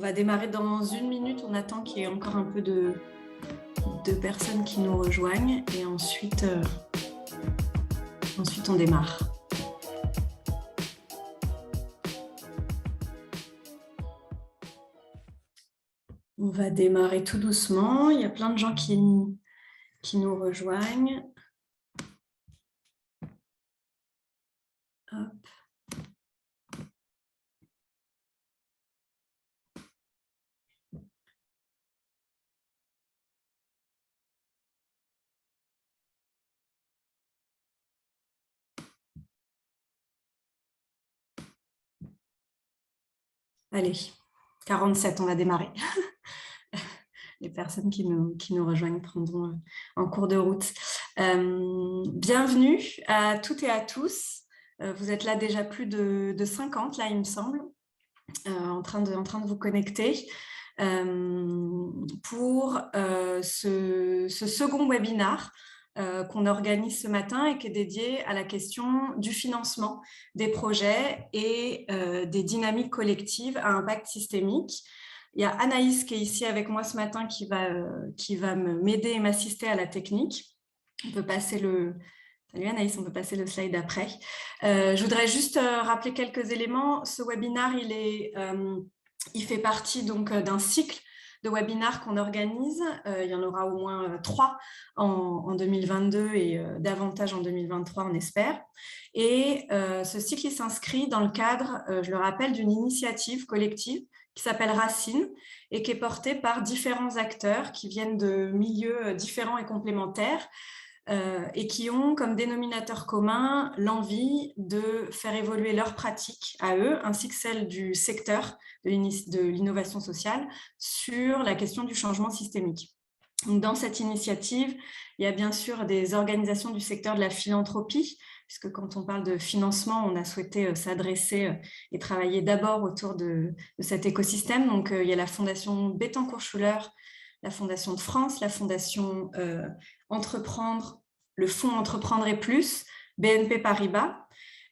va démarrer dans 1 minute. On attend qu'il y ait encore un peu de personnes qui nous rejoignent et ensuite on démarre. On va démarrer tout doucement. Il y a plein de gens qui nous rejoignent. Hop. Allez, 47, on va démarrer. Les personnes qui nous rejoignent prendront en cours de route. Bienvenue à toutes et à tous. Vous êtes là déjà plus de 50, là, il me semble, en train de vous connecter pour ce second webinaire qu'on organise ce matin et qui est dédié à la question du financement des projets et des dynamiques collectives à impact systémique. Il y a Anaïs qui est ici avec moi ce matin qui va m'aider et m'assister à la technique. On peut passer Salut Anaïs, on peut passer le slide après. Je voudrais juste rappeler quelques éléments. Ce webinaire, il fait partie donc d'un cycle de webinaires qu'on organise. Il y en aura au moins 3 en 2022 et davantage en 2023, on espère. Et ce cycle s'inscrit dans le cadre, je le rappelle, d'une initiative collective qui s'appelle Racine et qui est portée par différents acteurs qui viennent de milieux différents et complémentaires et qui ont comme dénominateur commun l'envie de faire évoluer leurs pratiques à eux, ainsi que celles du secteur de l'innovation sociale sur la question du changement systémique. Donc, dans cette initiative, il y a bien sûr des organisations du secteur de la philanthropie, puisque quand on parle de financement, on a souhaité s'adresser et travailler d'abord autour de cet écosystème. Donc, il y a la Fondation Bettencourt-Schuller, la Fondation de France, la Fondation Entreprendre, le Fonds Entreprendre et Plus, BNP Paribas.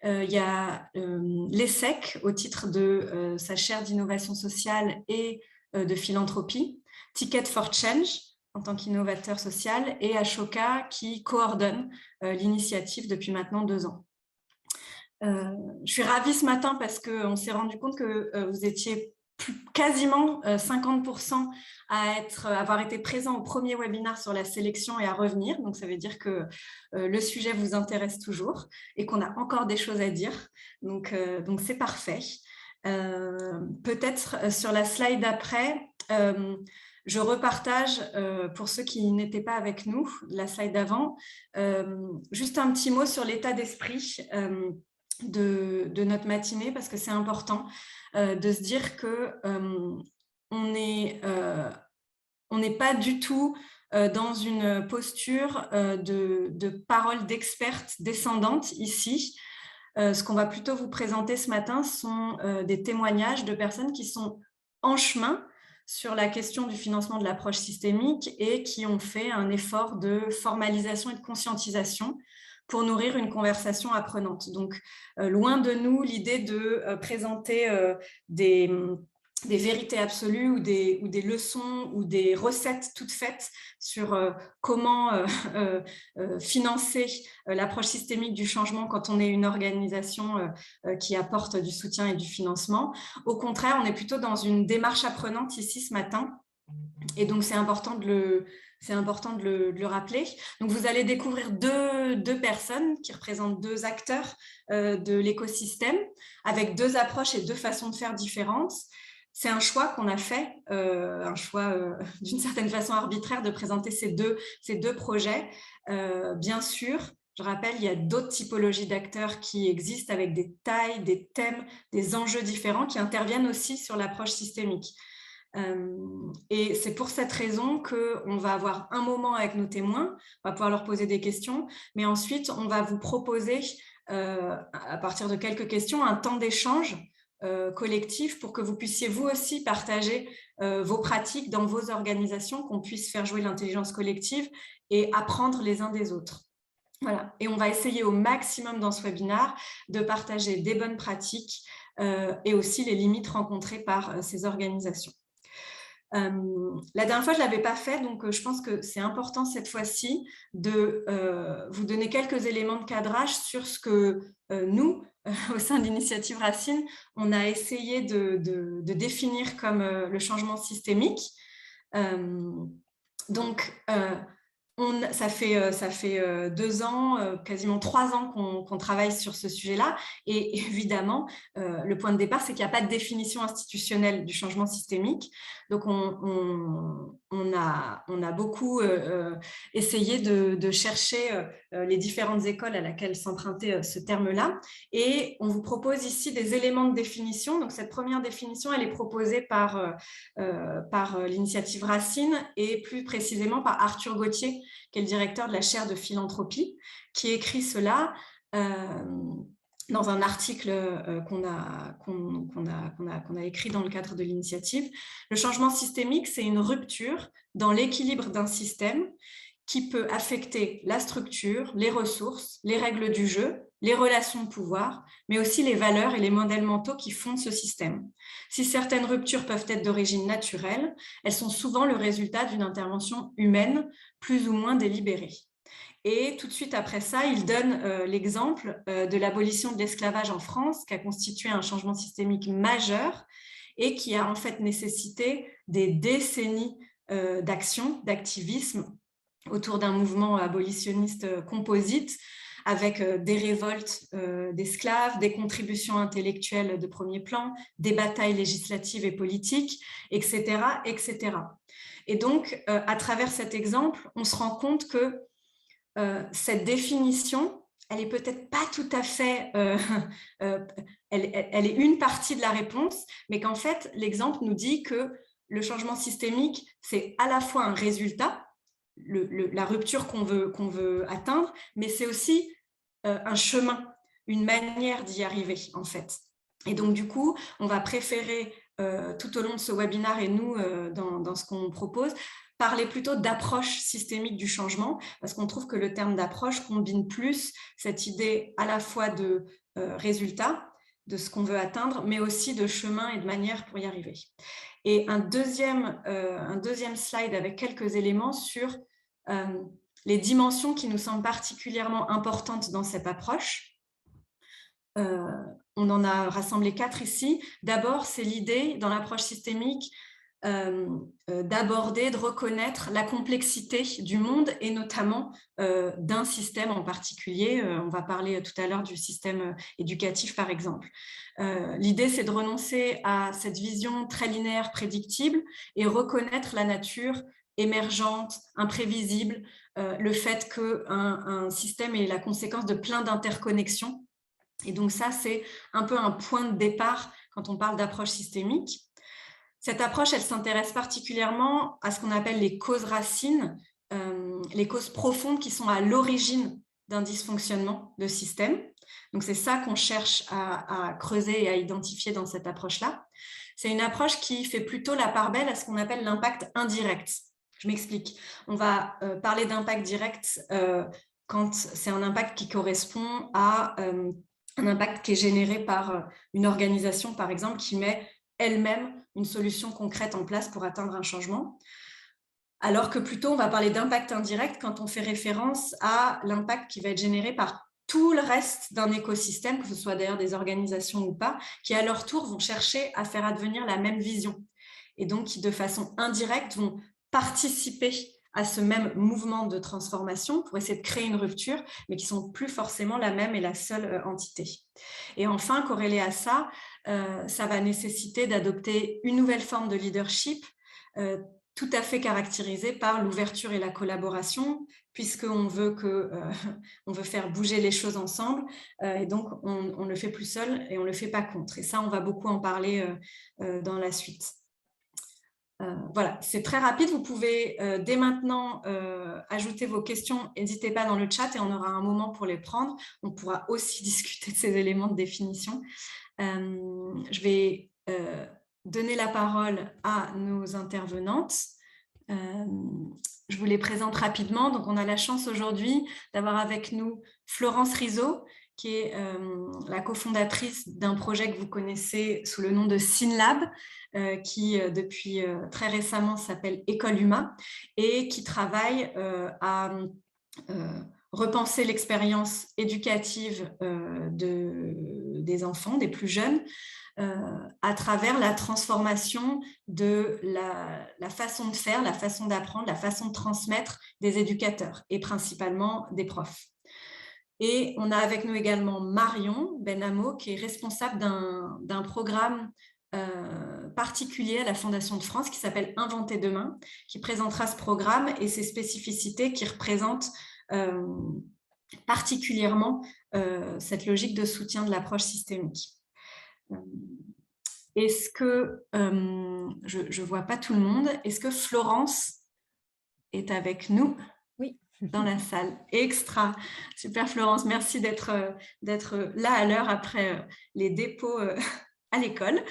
Il y a l'ESSEC au titre de sa chaire d'innovation sociale et de philanthropie, Ticket for Change en tant qu'innovateur social et Ashoka qui coordonne l'initiative depuis maintenant 2 ans. Je suis ravie ce matin parce qu'on s'est rendu compte que vous étiez quasiment 50% à avoir été présents au premier webinaire sur la sélection et à revenir. Donc, ça veut dire que le sujet vous intéresse toujours et qu'on a encore des choses à dire. Donc c'est parfait. Peut-être sur la slide d'après, je repartage, pour ceux qui n'étaient pas avec nous, la slide d'avant, juste un petit mot sur l'état d'esprit de notre matinée, parce que c'est important de se dire que on n'est pas du tout dans une posture de parole d'experte descendante ici. Ce qu'on va plutôt vous présenter ce matin sont des témoignages de personnes qui sont en chemin sur la question du financement de l'approche systémique et qui ont fait un effort de formalisation et de conscientisation pour nourrir une conversation apprenante. Donc, loin de nous l'idée de présenter des vérités absolues ou des leçons ou des recettes toutes faites sur comment financer l'approche systémique du changement quand on est une organisation qui apporte du soutien et du financement. Au contraire, on est plutôt dans une démarche apprenante ici ce matin. Et donc, c'est important de le rappeler. Donc, vous allez découvrir deux personnes qui représentent 2 acteurs de l'écosystème avec 2 approches et 2 façons de faire différentes. C'est un choix qu'on a fait, un choix d'une certaine façon arbitraire de présenter ces deux projets. Bien sûr, je rappelle, il y a d'autres typologies d'acteurs qui existent avec des tailles, des thèmes, des enjeux différents qui interviennent aussi sur l'approche systémique. Et c'est pour cette raison qu'on va avoir un moment avec nos témoins, on va pouvoir leur poser des questions, mais ensuite on va vous proposer, à partir de quelques questions, un temps d'échange collectif pour que vous puissiez vous aussi partager vos pratiques dans vos organisations, qu'on puisse faire jouer l'intelligence collective et apprendre les uns des autres. Voilà. Et on va essayer au maximum dans ce webinaire de partager des bonnes pratiques et aussi les limites rencontrées par ces organisations. La dernière fois, je ne l'avais pas fait, donc je pense que c'est important cette fois-ci de vous donner quelques éléments de cadrage sur ce que nous, au sein de l'initiative Racine, on a essayé de définir comme le changement systémique. Donc, ça fait 2 ans, quasiment 3 ans qu'on travaille sur ce sujet-là. Et évidemment, le point de départ, c'est qu'il n'y a pas de définition institutionnelle du changement systémique. Donc, on a beaucoup essayé de chercher les différentes écoles à laquelle s'empruntait ce terme-là. Et on vous propose ici des éléments de définition. Donc, cette première définition, elle est proposée par l'initiative Racine et plus précisément par Arthur Gauthier, qui est le directeur de la chaire de philanthropie, qui écrit cela dans un article qu'on a écrit dans le cadre de l'initiative. Le changement systémique, c'est une rupture dans l'équilibre d'un système qui peut affecter la structure, les ressources, les règles du jeu, les relations de pouvoir, mais aussi les valeurs et les modèles mentaux qui fondent ce système. Si certaines ruptures peuvent être d'origine naturelle, elles sont souvent le résultat d'une intervention humaine plus ou moins délibérée. Et tout de suite après ça, il donne l'exemple de l'abolition de l'esclavage en France, qui a constitué un changement systémique majeur et qui a en fait nécessité des décennies d'action, d'activisme autour d'un mouvement abolitionniste composite, avec des révoltes d'esclaves, des contributions intellectuelles de premier plan, des batailles législatives et politiques, etc., etc. Et donc, à travers cet exemple, on se rend compte que cette définition, elle n'est peut-être pas tout à fait... elle est une partie de la réponse, mais qu'en fait, l'exemple nous dit que le changement systémique, c'est à la fois un résultat, la rupture qu'on veut atteindre, mais c'est aussi un chemin, une manière d'y arriver, en fait. Et donc, du coup, on va préférer, tout au long de ce webinaire et nous, dans ce qu'on propose, parler plutôt d'approche systémique du changement, parce qu'on trouve que le terme d'approche combine plus cette idée à la fois de résultat, de ce qu'on veut atteindre, mais aussi de chemin et de manière pour y arriver. Et un deuxième slide avec quelques éléments sur les dimensions qui nous semblent particulièrement importantes dans cette approche. On en a rassemblé 4 ici. D'abord, c'est l'idée, dans l'approche systémique, d'aborder, de reconnaître la complexité du monde et notamment d'un système en particulier. On va parler tout à l'heure du système éducatif, par exemple. L'idée, c'est de renoncer à cette vision très linéaire, prédictible et reconnaître la nature émergente, imprévisible, le fait qu'un système est la conséquence de plein d'interconnexions. Et donc ça, c'est un peu un point de départ quand on parle d'approche systémique. Cette approche, elle s'intéresse particulièrement à ce qu'on appelle les causes racines, les causes profondes qui sont à l'origine d'un dysfonctionnement de système. Donc, c'est ça qu'on cherche à creuser et à identifier dans cette approche-là. C'est une approche qui fait plutôt la part belle à ce qu'on appelle l'impact indirect. Je m'explique. On va parler d'impact direct quand c'est un impact qui correspond à un impact qui est généré par une organisation, par exemple, qui met elle-même une solution concrète en place pour atteindre un changement. Alors que plutôt, on va parler d'impact indirect quand on fait référence à l'impact qui va être généré par tout le reste d'un écosystème, que ce soit d'ailleurs des organisations ou pas, qui à leur tour vont chercher à faire advenir la même vision. Et donc, qui de façon indirecte vont participer à ce même mouvement de transformation pour essayer de créer une rupture, mais qui ne sont plus forcément la même et la seule entité. Et enfin, corrélé à ça, ça va nécessiter d'adopter une nouvelle forme de leadership tout à fait caractérisée par l'ouverture et la collaboration, puisqu'on veut on veut faire bouger les choses ensemble, et donc on ne le fait plus seul et on ne le fait pas contre. Et ça, on va beaucoup en parler dans la suite. Voilà, c'est très rapide. Vous pouvez dès maintenant ajouter vos questions. N'hésitez pas dans le chat et on aura un moment pour les prendre. On pourra aussi discuter de ces éléments de définition. Je vais donner la parole à nos intervenantes. Je vous les présente rapidement. Donc, on a la chance aujourd'hui d'avoir avec nous Florence Rizzo, qui est la cofondatrice d'un projet que vous connaissez sous le nom de SynLab, qui depuis très récemment s'appelle École Humain et qui travaille à repenser l'expérience éducative des enfants, des plus jeunes, à travers la transformation de la façon de faire, la façon d'apprendre, la façon de transmettre des éducateurs et principalement des profs. Et on a avec nous également Marion Benamo, qui est responsable d'un programme particulier à la Fondation de France qui s'appelle Inventer demain, qui présentera ce programme et ses spécificités qui représentent particulièrement cette logique de soutien de l'approche systémique. Est-ce que, je ne vois pas tout le monde, est-ce que Florence est avec nous? Oui. Dans la salle. Extra. Super Florence, merci d'être là à l'heure après les dépôts à l'école.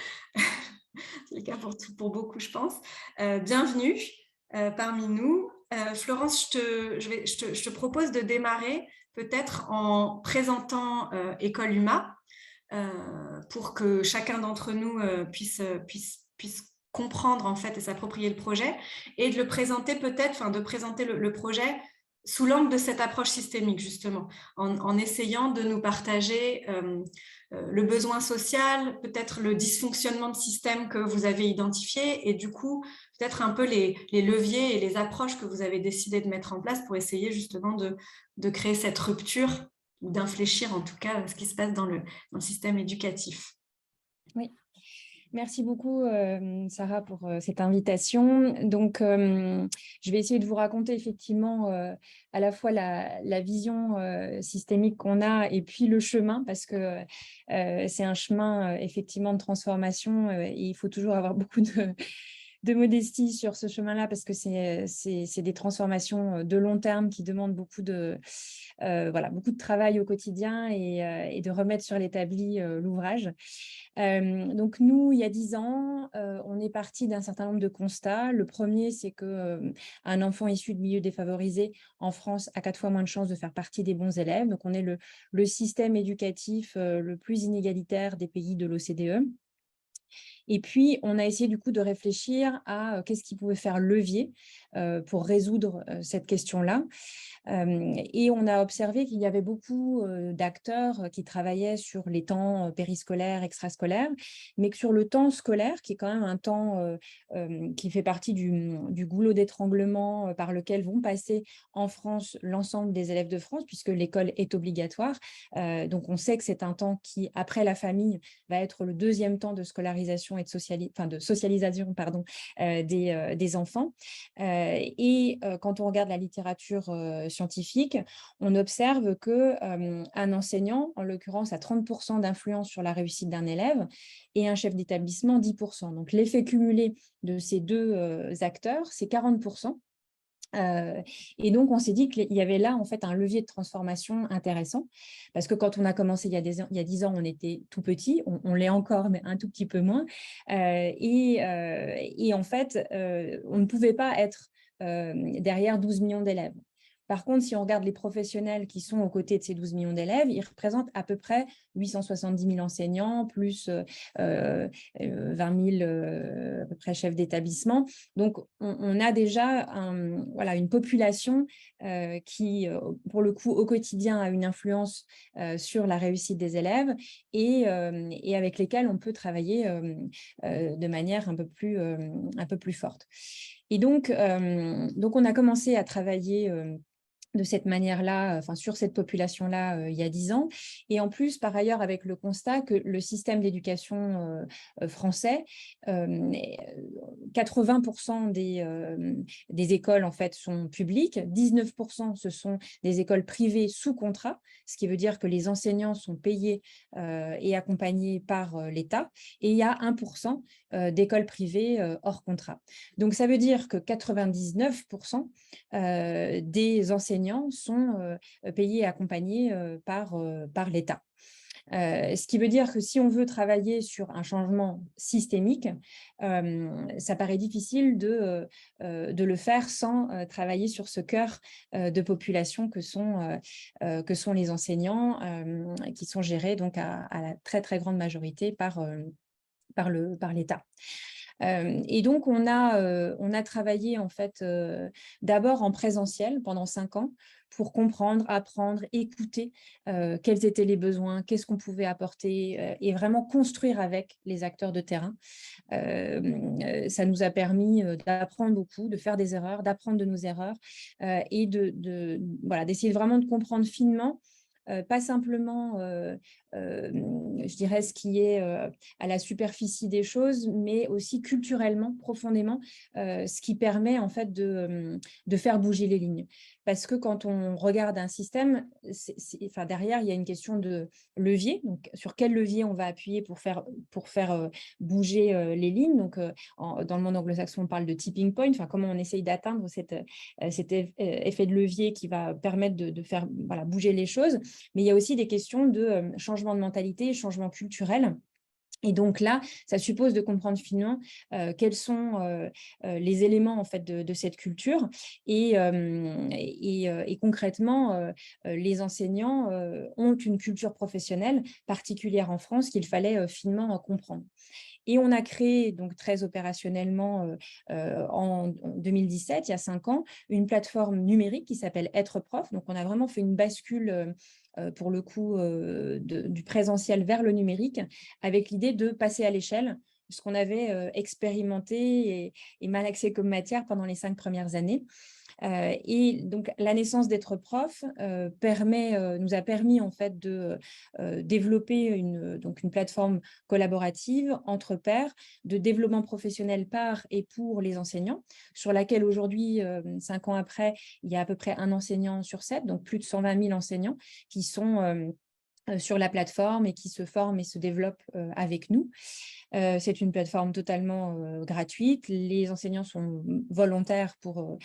C'est le cas pour beaucoup, je pense. Bienvenue parmi nous. Florence, je te propose de démarrer peut-être en présentant École Humain pour que chacun d'entre nous puisse comprendre en fait et s'approprier le projet et de le présenter peut-être, enfin de présenter le projet sous l'angle de cette approche systémique, justement, en essayant de nous partager le besoin social, peut-être le dysfonctionnement de système que vous avez identifié, et du coup, peut-être un peu les leviers et les approches que vous avez décidé de mettre en place pour essayer justement de créer cette rupture, ou d'infléchir en tout cas ce qui se passe dans le système éducatif. Oui. Merci beaucoup, Sarah, pour cette invitation. Donc, je vais essayer de vous raconter effectivement à la fois la vision systémique qu'on a et puis le chemin, parce que c'est un chemin effectivement de transformation et il faut toujours avoir beaucoup de modestie sur ce chemin-là, parce que c'est des transformations de long terme qui demandent beaucoup de travail au quotidien et de remettre sur l'établi l'ouvrage. Donc nous, il y a 10 ans, on est parti d'un certain nombre de constats. Le premier, c'est qu'un enfant issu de milieux défavorisés en France a 4 fois moins de chances de faire partie des bons élèves. Donc on est le système éducatif le plus inégalitaire des pays de l'OCDE. Et puis, on a essayé du coup de réfléchir à qu'est-ce qui pouvait faire levier pour résoudre cette question-là. Et on a observé qu'il y avait beaucoup d'acteurs qui travaillaient sur les temps périscolaires, extrascolaires, mais que sur le temps scolaire, qui est quand même un temps qui fait partie du goulot d'étranglement par lequel vont passer en France l'ensemble des élèves de France, puisque l'école est obligatoire. Donc, on sait que c'est un temps qui, après la famille, va être le deuxième temps de scolarisation et de socialisation des enfants. Quand on regarde la littérature scientifique, on observe qu'un enseignant, en l'occurrence, a 30% d'influence sur la réussite d'un élève et un chef d'établissement 10%. Donc, l'effet cumulé de ces deux acteurs, c'est 40%. Et donc, on s'est dit qu'il y avait là, en fait, un levier de transformation intéressant, parce que quand on a commencé il y a 10 ans, on était tout petit, on l'est encore, mais un tout petit peu moins. Et en fait, on ne pouvait pas être derrière 12 millions d'élèves. Par contre, si on regarde les professionnels qui sont aux côtés de ces 12 millions d'élèves, ils représentent à peu près 870 000 enseignants, plus 20 000 à peu près chefs d'établissement. Donc, on a déjà une population qui, pour le coup, au quotidien, a une influence sur la réussite des élèves et avec lesquels on peut travailler de manière un peu plus forte. Et donc, on a commencé à travailler de cette manière-là, sur cette population-là, il y a 10 ans. Et en plus, par ailleurs, avec le constat que le système d'éducation français, 80% des écoles, en fait, sont publiques, 19% ce sont des écoles privées sous contrat, ce qui veut dire que les enseignants sont payés et accompagnés par l'État, et il y a 1% d'écoles privées hors contrat. Donc, ça veut dire que 99% des enseignants sont payés et accompagnés par l'État. Ce qui veut dire que si on veut travailler sur un changement systémique, ça paraît difficile de le faire sans travailler sur ce cœur de population que sont les enseignants, qui sont gérés donc à la très, très grande majorité par l'État. Et donc, on a travaillé en fait d'abord en présentiel pendant 5 ans pour comprendre, apprendre, écouter quels étaient les besoins, qu'est-ce qu'on pouvait apporter et vraiment construire avec les acteurs de terrain. Ça nous a permis d'apprendre beaucoup, de faire des erreurs, d'apprendre de nos erreurs et voilà, d'essayer vraiment de comprendre finement pas simplement, je dirais, ce qui est à la superficie des choses, mais aussi culturellement, profondément, ce qui permet en fait de faire bouger les lignes. Parce que quand on regarde un système, enfin, derrière, il y a une question de levier. Donc, sur quel levier on va appuyer pour faire bouger les lignes. Donc, dans le monde anglo-saxon, on parle de tipping point, enfin, comment on essaye d'atteindre cet effet de levier qui va permettre de faire voilà, bouger les choses. Mais il y a aussi des questions de changement de mentalité, changement culturel. Et donc là, ça suppose de comprendre finement quels sont les éléments en fait de cette culture et concrètement, les enseignants ont une culture professionnelle particulière en France qu'il fallait finement comprendre. Et on a créé, donc très opérationnellement, en 2017, il y a 5 ans, une plateforme numérique qui s'appelle Être prof. Donc, on a vraiment fait une bascule, pour le coup, du présentiel vers le numérique, avec l'idée de passer à l'échelle ce qu'on avait expérimenté et malaxé comme matière pendant les 5 premières années. Et donc, la naissance d'être prof nous a permis en fait de développer une plateforme collaborative entre pairs de développement professionnel par et pour les enseignants, sur laquelle aujourd'hui, 5 ans après, il y a à peu près un enseignant sur 7, donc plus de 120 000 enseignants qui sont sur la plateforme et qui se forment et se développent avec nous. C'est une plateforme totalement gratuite. Les enseignants sont volontaires pour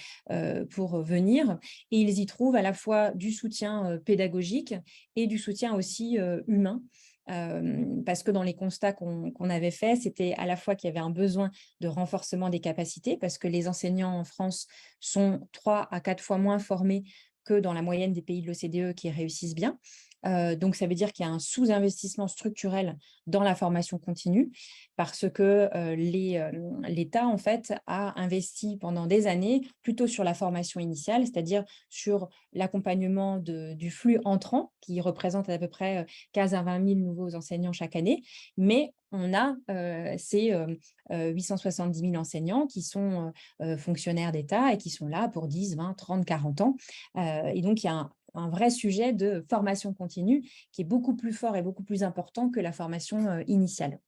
venir et ils y trouvent à la fois du soutien pédagogique et du soutien aussi humain. Parce que dans les constats qu'on avait faits, c'était à la fois qu'il y avait un besoin de renforcement des capacités, parce que les enseignants en France sont 3 à 4 fois moins formés que dans la moyenne des pays de l'OCDE qui réussissent bien. Donc, ça veut dire qu'il y a un sous-investissement structurel dans la formation continue parce que l'État, en fait, a investi pendant des années plutôt sur la formation initiale, c'est-à-dire sur l'accompagnement du flux entrant qui représente à peu près 15 à 20 000 nouveaux enseignants chaque année. Mais on a ces 870 000 enseignants qui sont fonctionnaires d'État et qui sont là pour 10, 20, 30, 40 ans. Et donc, il y a un vrai sujet de formation continue qui est beaucoup plus fort et beaucoup plus important que la formation initiale.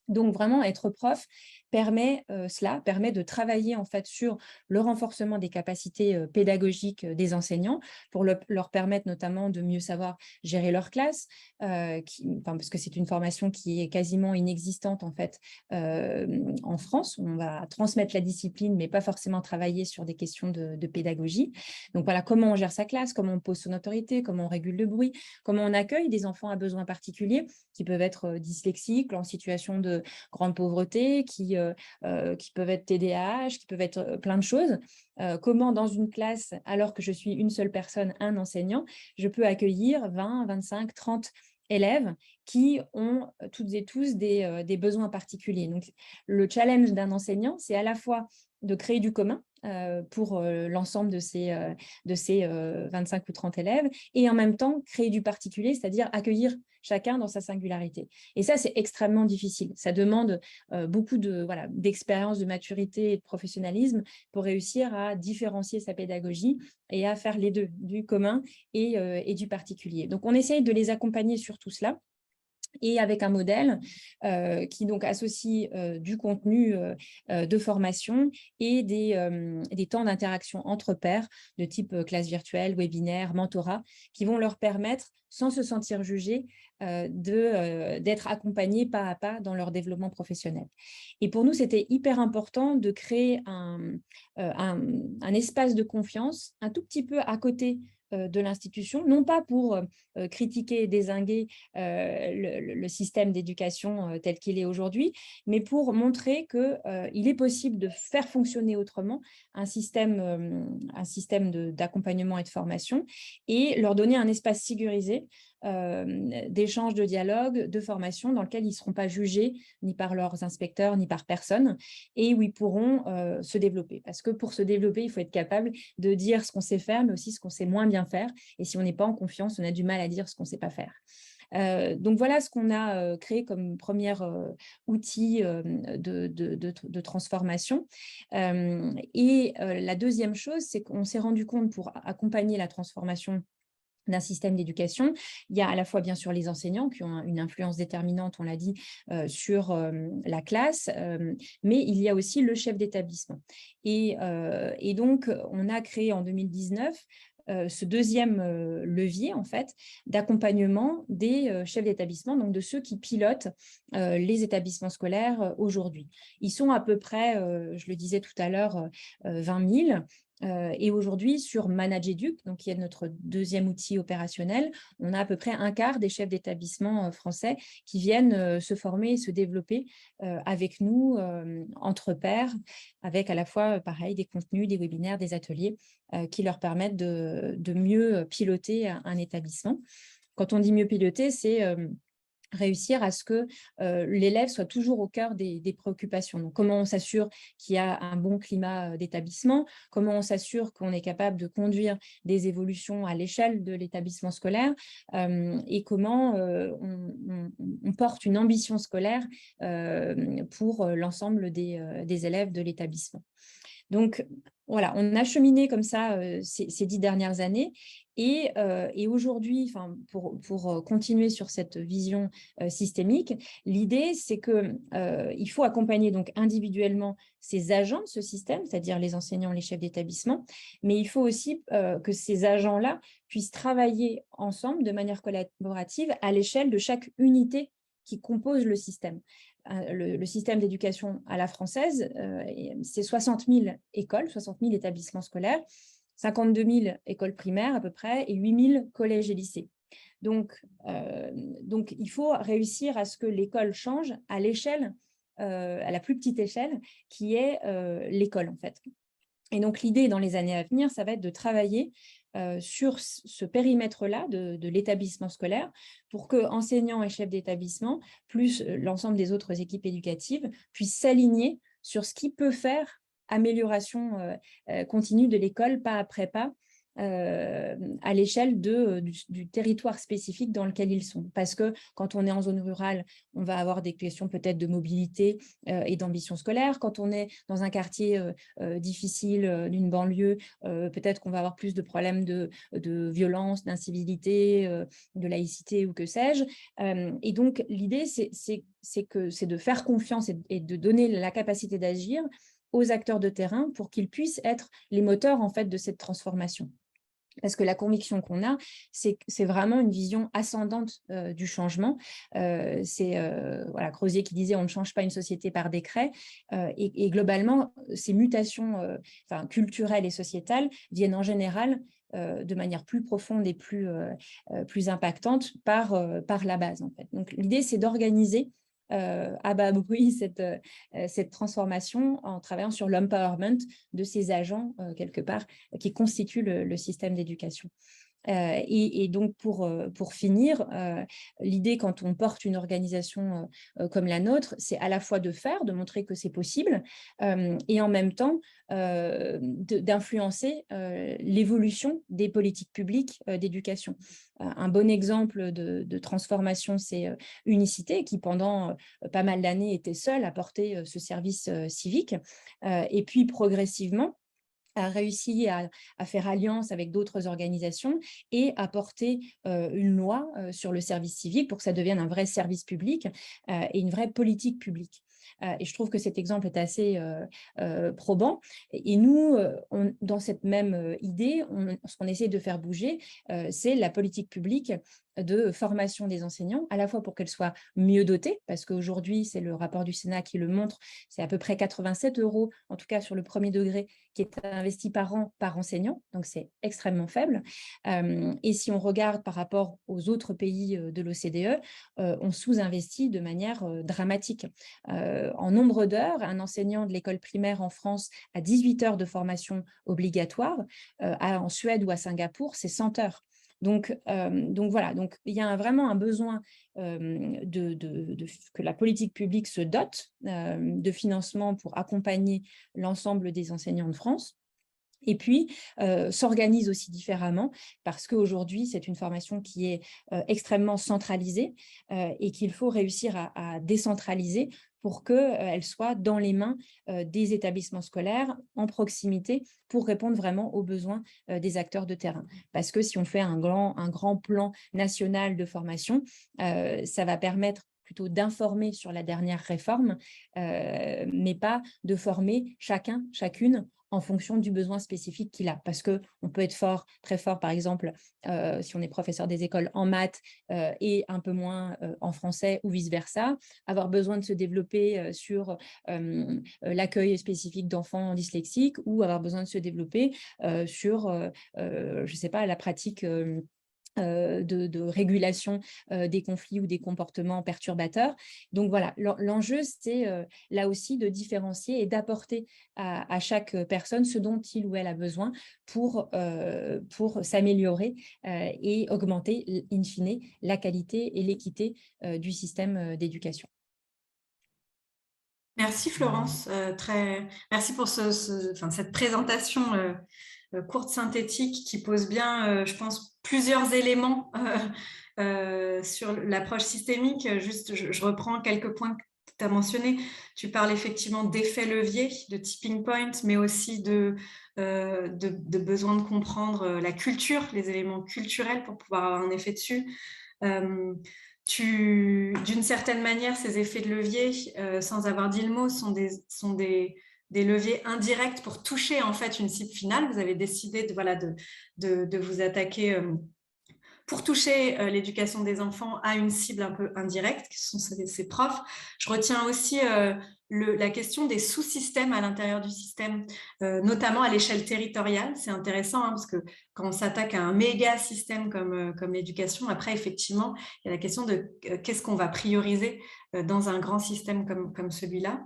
Donc, vraiment, être prof permet permet de travailler en fait sur le renforcement des capacités pédagogiques des enseignants pour leur permettre notamment de mieux savoir gérer leur classe, parce que c'est une formation qui est quasiment inexistante en fait en France. On va transmettre la discipline, mais pas forcément travailler sur des questions de pédagogie. Donc voilà, comment on gère sa classe, comment on pose son autorité, comment on régule le bruit, comment on accueille des enfants à besoins particuliers qui peuvent être dyslexiques, en situation de grande pauvreté, qui peuvent être TDAH, qui peuvent être plein de choses. Comment dans une classe, alors que je suis une seule personne, un enseignant, je peux accueillir 20, 25, 30 élèves qui ont toutes et tous des besoins particuliers. Donc, le challenge d'un enseignant, c'est à la fois de créer du commun pour l'ensemble de ces 25 ou 30 élèves et en même temps créer du particulier, c'est-à-dire accueillir chacun dans sa singularité. Et ça, c'est extrêmement difficile. Ça demande beaucoup d'expérience, de maturité et de professionnalisme pour réussir à différencier sa pédagogie et à faire les deux, du commun et du particulier. Donc, on essaye de les accompagner sur tout cela. Et avec un modèle qui donc associe du contenu de formation et des temps d'interaction entre pairs de type classe virtuelle, webinaire, mentorat, qui vont leur permettre, sans se sentir jugés, d'être accompagnés pas à pas dans leur développement professionnel. Et pour nous, c'était hyper important de créer un espace de confiance un tout petit peu à côté de l'institution, non pas pour critiquer et dézinguer le système d'éducation tel qu'il est aujourd'hui, mais pour montrer qu'il est possible de faire fonctionner autrement un système d'accompagnement et de formation et leur donner un espace sécurisé d'échange, de dialogue, de formation dans lequel ils ne seront pas jugés ni par leurs inspecteurs, ni par personne, et où ils pourront se développer. Parce que pour se développer, il faut être capable de dire ce qu'on sait faire, mais aussi ce qu'on sait moins bien faire. Et si on n'est pas en confiance, on a du mal à dire ce qu'on ne sait pas faire. Donc voilà ce qu'on a créé comme premier outil de transformation. La deuxième chose, c'est qu'on s'est rendu compte pour accompagner la transformation d'un système d'éducation. Il y a à la fois bien sûr les enseignants qui ont une influence déterminante, on l'a dit, sur la classe, mais il y a aussi le chef d'établissement. Et donc, on a créé en 2019 ce deuxième levier en fait d'accompagnement des chefs d'établissement, donc de ceux qui pilotent les établissements scolaires aujourd'hui. Ils sont à peu près, je le disais tout à l'heure, 20 000. Et aujourd'hui, sur ManageEduc, donc qui est notre deuxième outil opérationnel, on a à peu près un quart des chefs d'établissement français qui viennent se former et se développer avec nous, entre pairs, avec à la fois, pareil, des contenus, des webinaires, des ateliers qui leur permettent de mieux piloter un établissement. Quand on dit mieux piloter, c'est réussir à ce que l'élève soit toujours au cœur des préoccupations. Donc, comment on s'assure qu'il y a un bon climat d'établissement, comment on s'assure qu'on est capable de conduire des évolutions à l'échelle de l'établissement scolaire et comment on porte une ambition scolaire pour l'ensemble des élèves de l'établissement. Donc, voilà, on a cheminé comme ça ces 10 dernières années et aujourd'hui, pour continuer sur cette vision systémique, l'idée, c'est qu'il faut accompagner donc individuellement ces agents de ce système, c'est-à-dire les enseignants, les chefs d'établissement, mais il faut aussi que ces agents-là puissent travailler ensemble de manière collaborative à l'échelle de chaque unité qui compose le système. Le système d'éducation à la française, c'est 60 000 écoles, 60 000 établissements scolaires, 52 000 écoles primaires à peu près et 8 000 collèges et lycées. Donc, il faut réussir à ce que l'école change à l'échelle, à la plus petite échelle, qui est l'école en fait. Et donc, l'idée dans les années à venir, ça va être de travailler sur ce périmètre-là de l'établissement scolaire pour que enseignants et chefs d'établissement, plus l'ensemble des autres équipes éducatives, puissent s'aligner sur ce qui peut faire amélioration continue de l'école pas après pas à l'échelle du territoire spécifique dans lequel ils sont. Parce que quand on est en zone rurale, on va avoir des questions peut-être de mobilité et d'ambition scolaire. Quand on est dans un quartier difficile d'une banlieue, peut-être qu'on va avoir plus de problèmes de violence, d'incivilité, de laïcité ou que sais-je. Et donc, l'idée, c'est de faire confiance et de donner la capacité d'agir aux acteurs de terrain pour qu'ils puissent être les moteurs en fait, de cette transformation. Parce que la conviction qu'on a, c'est vraiment une vision ascendante du changement. C'est Crozier qui disait « on ne change pas une société par décret ». Et globalement, ces mutations culturelles et sociétales viennent en général de manière plus profonde et plus impactante par la base. En fait. Donc, l'idée, c'est d'organiser à bas bruit cette transformation en travaillant sur l'empowerment de ces agents, quelque part, qui constituent le système d'éducation. Et donc, pour finir, l'idée, quand on porte une organisation comme la nôtre, c'est à la fois de montrer que c'est possible, et en même temps d'influencer l'évolution des politiques publiques d'éducation. Un bon exemple de transformation, c'est Unicité, qui pendant pas mal d'années était seule à porter ce service civique. Et puis, progressivement, a réussi à faire alliance avec d'autres organisations et à porter une loi sur le service civique pour que ça devienne un vrai service public et une vraie politique publique. Et je trouve que cet exemple est assez probant. Et nous, dans cette même idée, ce qu'on essaie de faire bouger, c'est la politique publique de formation des enseignants, à la fois pour qu'elles soient mieux dotées, parce qu'aujourd'hui, c'est le rapport du Sénat qui le montre, c'est à peu près 87 €, en tout cas sur le premier degré, qui est investi par an par enseignant, donc c'est extrêmement faible. Et si on regarde par rapport aux autres pays de l'OCDE, on sous-investit de manière dramatique. En nombre d'heures, un enseignant de l'école primaire en France a 18 heures de formation obligatoire. En Suède ou à Singapour, c'est 100 heures. Donc voilà, donc il y a vraiment un besoin que la politique publique se dote de financement pour accompagner l'ensemble des enseignants de France. Et puis, s'organise aussi différemment parce qu'aujourd'hui, c'est une formation qui est extrêmement centralisée et qu'il faut réussir à décentraliser pour qu'elle soit dans les mains des établissements scolaires, en proximité, pour répondre vraiment aux besoins des acteurs de terrain. Parce que si on fait un grand plan national de formation, ça va permettre plutôt d'informer sur la dernière réforme, mais pas de former chacune en fonction du besoin spécifique qu'il a. Parce qu'on peut être très fort, par exemple, si on est professeur des écoles en maths et un peu moins en français ou vice-versa, avoir besoin de se développer sur l'accueil spécifique d'enfants dyslexiques ou avoir besoin de se développer sur, je ne sais pas, la pratique de régulation des conflits ou des comportements perturbateurs. Donc voilà, l'enjeu, c'est là aussi de différencier et d'apporter à chaque personne ce dont il ou elle a besoin pour s'améliorer et augmenter, in fine, la qualité et l'équité du système d'éducation. Merci Florence, merci pour cette présentation courte, synthétique, qui pose bien, je pense, plusieurs éléments sur l'approche systémique. Juste, je reprends quelques points que tu as mentionnés. Tu parles effectivement d'effet levier, de tipping point, mais aussi de besoin de comprendre la culture, les éléments culturels pour pouvoir avoir un effet dessus. D'une certaine manière, ces effets de levier, sans avoir dit le mot, sont des leviers indirects pour toucher en fait une cible finale. Vous avez décidé de vous attaquer pour toucher l'éducation des enfants à une cible un peu indirecte, qui sont ces profs. Je retiens aussi la question des sous-systèmes à l'intérieur du système, notamment à l'échelle territoriale. C'est intéressant parce que quand on s'attaque à un méga système comme l'éducation, après, effectivement, il y a la question de qu'est-ce qu'on va prioriser dans un grand système comme celui-là.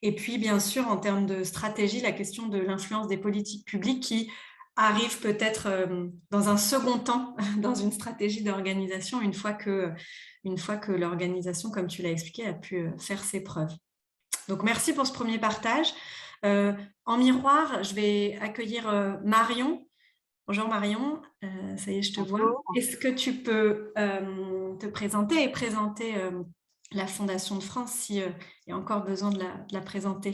Et puis, bien sûr, en termes de stratégie, la question de l'influence des politiques publiques qui arrive peut-être dans un second temps dans une stratégie d'organisation une fois que l'organisation, comme tu l'as expliqué, a pu faire ses preuves. Donc, merci pour ce premier partage. En miroir, je vais accueillir Marion. Bonjour Marion, ça y est, je te vois. Est-ce que tu peux te présenter et présenter la Fondation de France s'il y a encore besoin de la présenter?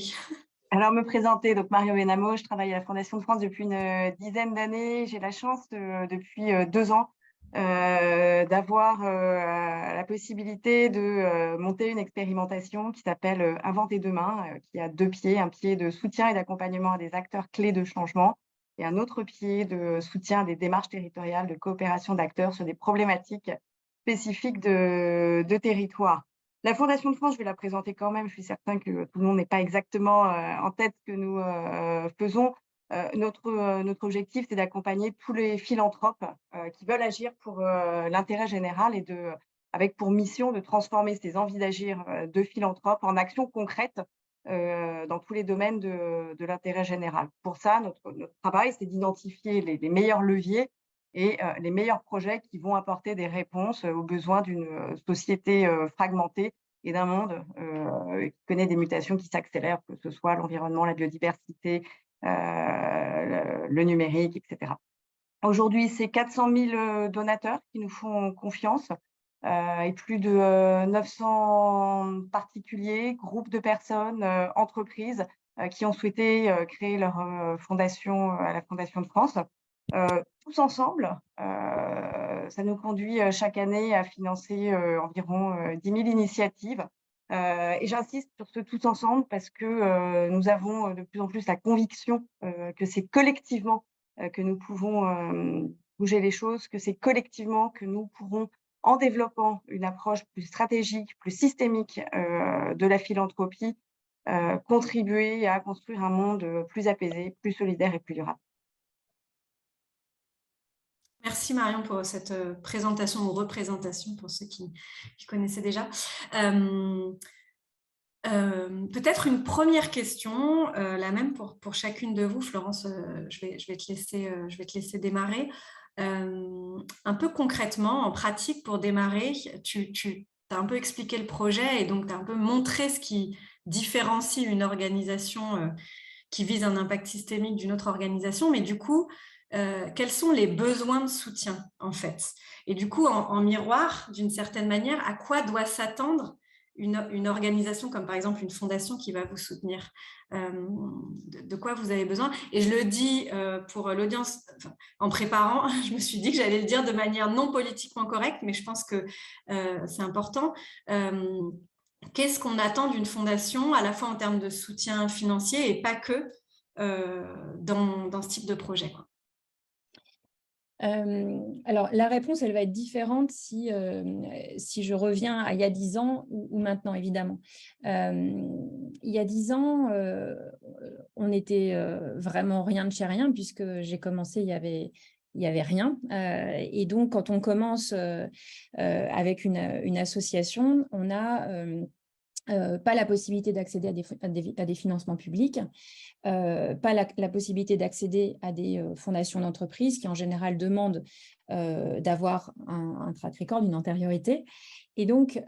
Alors, me présenter, donc Marion Benamo, je travaille à la Fondation de France depuis une dizaine d'années. J'ai la chance depuis 2 ans d'avoir la possibilité de monter une expérimentation qui s'appelle Inventer demain, qui a 2 pieds, un pied de soutien et d'accompagnement à des acteurs clés de changement et un autre pied de soutien à des démarches territoriales de coopération d'acteurs sur des problématiques spécifiques de territoire. La Fondation de France, je vais la présenter quand même. Je suis certain que tout le monde n'est pas exactement en tête ce que nous faisons. Notre objectif, c'est d'accompagner tous les philanthropes qui veulent agir pour l'intérêt général et avec pour mission de transformer ces envies d'agir de philanthropes en actions concrètes dans tous les domaines de l'intérêt général. Pour ça, notre travail, c'est d'identifier les meilleurs leviers et les meilleurs projets qui vont apporter des réponses aux besoins d'une société fragmentée et d'un monde qui connaît des mutations qui s'accélèrent, que ce soit l'environnement, la biodiversité, le numérique, etc. Aujourd'hui, c'est 400 000 donateurs qui nous font confiance et plus de 900 particuliers, groupes de personnes, entreprises qui ont souhaité créer leur fondation à la Fondation de France. Tous ensemble, ça nous conduit chaque année à financer environ 10 000 initiatives. Et j'insiste sur ce tous ensemble parce que nous avons de plus en plus la conviction que c'est collectivement que nous pouvons bouger les choses, que c'est collectivement que nous pourrons en développant une approche plus stratégique, plus systémique de la philanthropie, contribuer à construire un monde plus apaisé, plus solidaire et plus durable. Merci Marion pour cette présentation ou représentation pour ceux qui connaissaient déjà. Peut-être une première question, la même pour chacune de vous. Florence, je vais te laisser démarrer. Un peu concrètement, en pratique, pour démarrer, tu as un peu expliqué le projet et donc tu as un peu montré ce qui différencie une organisation qui vise un impact systémique d'une autre organisation, mais du coup, quels sont les besoins de soutien en fait? Et du coup, en miroir, d'une certaine manière, à quoi doit s'attendre une organisation comme par exemple une fondation qui va vous soutenir, de quoi vous avez besoin. Et je le dis pour l'audience, enfin, en préparant, je me suis dit que j'allais le dire de manière non politiquement correcte, mais je pense que c'est important. Qu'est-ce qu'on attend d'une fondation, à la fois en termes de soutien financier et pas que dans ce type de projet, quoi. Alors, la réponse, elle va être différente si je reviens à il y a 10 ans ou maintenant, évidemment. Il y a 10 ans, on n'était vraiment rien de chez rien, puisque j'ai commencé, il y avait rien. Et donc, quand on commence avec une association, on n'a pas la possibilité d'accéder à des financements publics, pas la possibilité d'accéder à des fondations d'entreprise qui en général demandent d'avoir un track record, une antériorité. Et donc,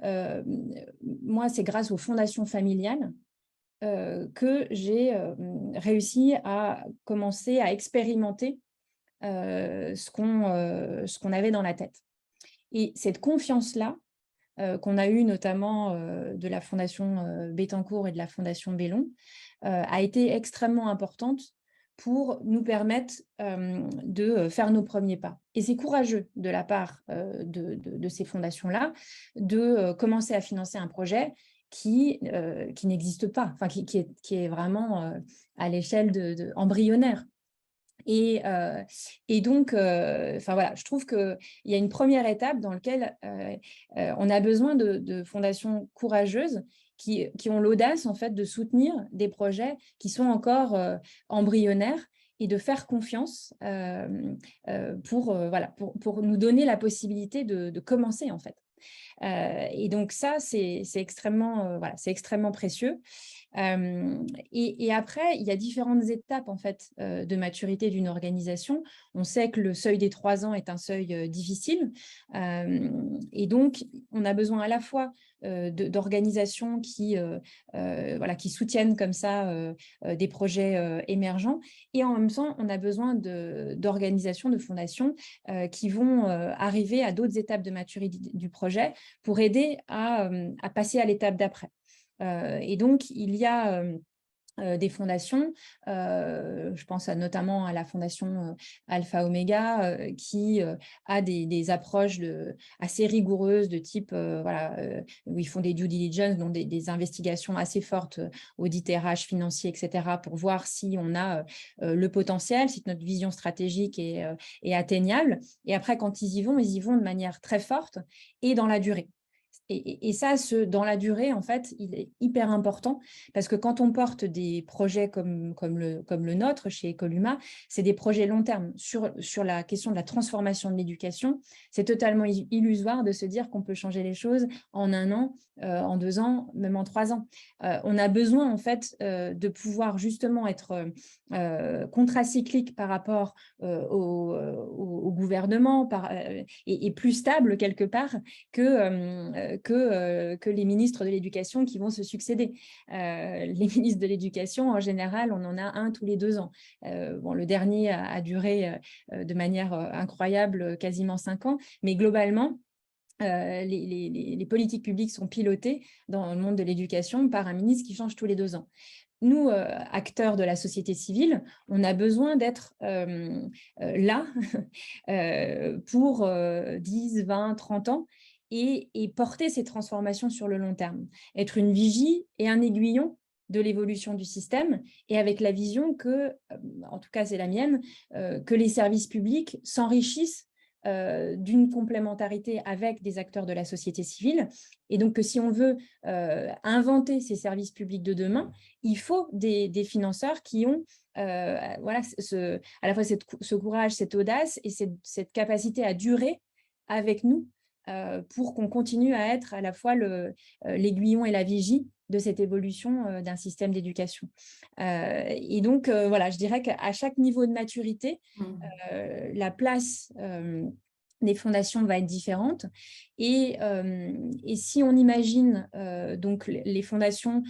moi, c'est grâce aux fondations familiales que j'ai réussi à commencer à expérimenter ce qu'on avait dans la tête. Et cette confiance-là, qu'on a eue notamment de la Fondation Bettencourt et de la Fondation Bellon, a été extrêmement importante pour nous permettre de faire nos premiers pas. Et c'est courageux de la part de ces fondations-là de commencer à financer un projet qui n'existe pas, enfin, qui est vraiment à l'échelle embryonnaire. Et donc, voilà, je trouve qu'il y a une première étape dans laquelle on a besoin de fondations courageuses qui ont l'audace en fait de soutenir des projets qui sont encore embryonnaires et de faire confiance pour nous donner la possibilité de commencer en fait. Et donc ça, c'est extrêmement précieux. Et après, il y a différentes étapes en fait de maturité d'une organisation. On sait que le seuil des 3 ans est un seuil difficile, et donc on a besoin à la fois d'organisations qui soutiennent comme ça des projets émergents, et en même temps on a besoin d'organisations, de fondations qui vont arriver à d'autres étapes de maturité du projet pour aider à passer à l'étape d'après. Et donc, il y a des fondations, je pense notamment à la fondation Alpha Omega, qui a des approches assez rigoureuses de type, où ils font des due diligence, donc des investigations assez fortes, audit RH, financier, etc., pour voir si on a le potentiel, si notre vision stratégique est atteignable. Et après, quand ils y vont de manière très forte et dans la durée. Et ça, dans la durée, en fait, il est hyper important parce que quand on porte des projets comme le nôtre chez Ecoluma, c'est des projets long terme. Sur la question de la transformation de l'éducation, c'est totalement illusoire de se dire qu'on peut changer les choses en 1 an, en 2 ans, même en 3 ans. On a besoin, en fait, de pouvoir justement être contracyclique par rapport au gouvernement et plus stable quelque part que les ministres de l'Éducation qui vont se succéder. Les ministres de l'Éducation, en général, on en a un tous les 2 ans. Le dernier a duré de manière incroyable quasiment 5 ans, mais globalement, les politiques publiques sont pilotées dans le monde de l'éducation par un ministre qui change tous les 2 ans. Nous, acteurs de la société civile, on a besoin d'être là pour 10, 20, 30 ans et porter ces transformations sur le long terme. Être une vigie et un aiguillon de l'évolution du système, et avec la vision que, en tout cas c'est la mienne, que les services publics s'enrichissent d'une complémentarité avec des acteurs de la société civile. Et donc que si on veut inventer ces services publics de demain, il faut des financeurs qui ont voilà, à la fois ce courage, cette audace et cette capacité à durer avec nous pour qu'on continue à être à la fois l'aiguillon et la vigie de cette évolution d'un système d'éducation. Et donc, voilà, je dirais qu'à chaque niveau de maturité, la place des fondations va être différente. Et si on imagine donc les fondations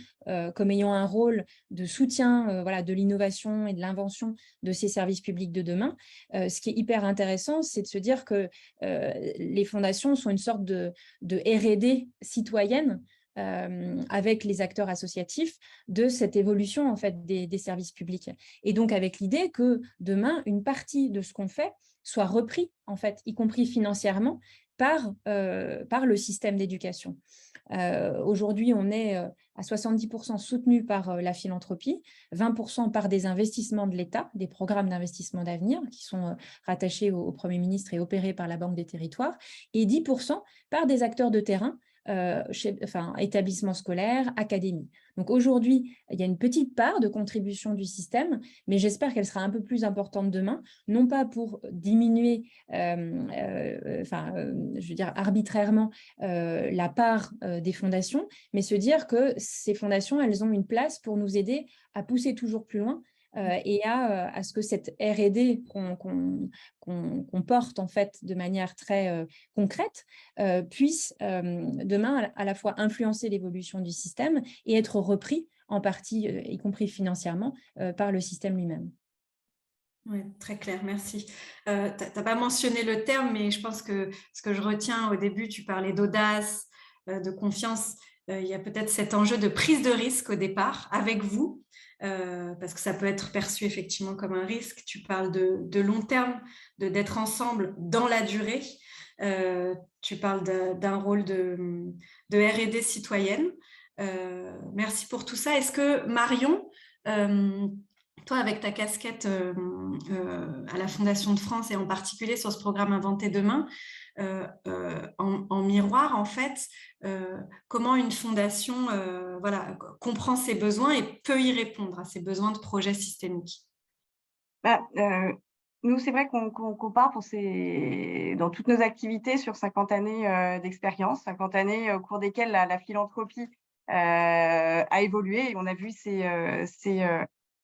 comme ayant un rôle de soutien voilà, de l'innovation et de l'invention de ces services publics de demain, ce qui est hyper intéressant, c'est de se dire que les fondations sont une sorte de R&D citoyenne avec les acteurs associatifs de cette évolution en fait, des services publics. Et donc avec l'idée que demain, une partie de ce qu'on fait soit repris, en fait, y compris financièrement, par le système d'éducation. Aujourd'hui, on est à 70% soutenu par la philanthropie, 20% par des investissements de l'État, des programmes d'investissement d'avenir qui sont rattachés au Premier ministre et opérés par la Banque des Territoires, et 10% par des acteurs de terrain, établissements scolaires, académies. Donc aujourd'hui, il y a une petite part de contribution du système, mais j'espère qu'elle sera un peu plus importante demain, non pas pour diminuer, je veux dire arbitrairement la part des fondations, mais se dire que ces fondations, elles ont une place pour nous aider à pousser toujours plus loin et à ce que cette R&D qu'on porte en fait de manière très concrète puisse demain à la fois influencer l'évolution du système et être repris en partie, y compris financièrement, par le système lui-même. Oui, très clair, merci. Tu n'as pas mentionné le terme, mais je pense que ce que je retiens au début, tu parlais d'audace, de confiance. Il y a peut-être cet enjeu de prise de risque au départ avec vous, parce que ça peut être perçu effectivement comme un risque. Tu parles de long terme, d'être ensemble dans la durée. Tu parles d'un rôle de R&D citoyenne. Merci pour tout ça. Est-ce que Marion, toi, avec ta casquette à la Fondation de France et en particulier sur ce programme Inventer demain, en miroir, en fait, comment une fondation voilà, comprend ses besoins et peut y répondre à ses besoins de projets systémiques? Nous, c'est vrai qu'on part dans toutes nos activités sur 50 années d'expérience, 50 années au cours desquelles la philanthropie a évolué et on a vu ces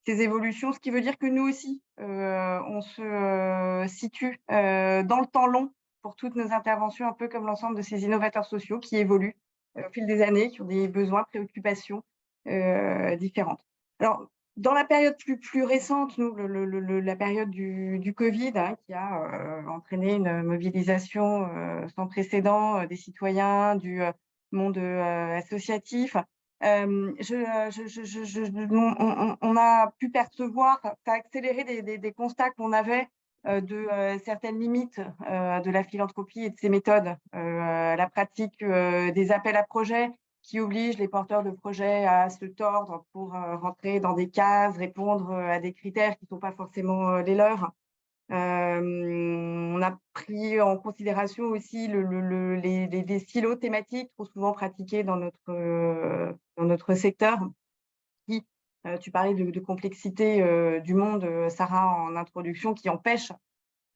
évolutions, ce qui veut dire que nous aussi, on se situe dans le temps long pour toutes nos interventions, un peu comme l'ensemble de ces innovateurs sociaux qui évoluent au fil des années, qui ont des besoins, préoccupations différentes. Alors, dans la période plus récente, nous, la période du Covid, hein, qui a entraîné une mobilisation sans précédent des citoyens, du monde associatif, on a pu percevoir, ça a accéléré des constats qu'on avait de certaines limites de la philanthropie et de ses méthodes, la pratique des appels à projets qui oblige les porteurs de projets à se tordre pour rentrer dans des cases, répondre à des critères qui ne sont pas forcément les leurs. On a pris en considération aussi les silos thématiques trop souvent pratiqués dans notre secteur. Tu parlais de complexité du monde, Sarah, en introduction, qui empêche de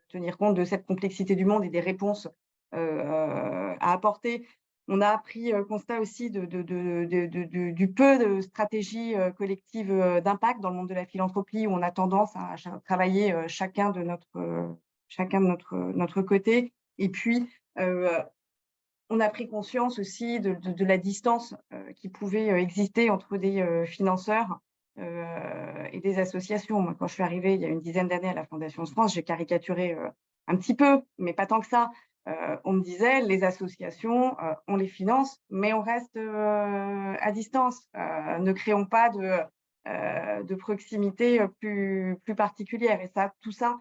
tenir compte de cette complexité du monde et des réponses à apporter. On a pris constat aussi du peu de stratégies collectives d'impact dans le monde de la philanthropie, où on a tendance à travailler chacun de notre côté. Et puis, on a pris conscience aussi de la distance qui pouvait exister entre des financeurs et des associations. Moi, quand je suis arrivée il y a une dizaine d'années à la Fondation de France, j'ai caricaturé un petit peu, mais pas tant que ça. On me disait, les associations, on les finance, mais on reste à distance. Ne créons pas de proximité plus particulière. Et tout ça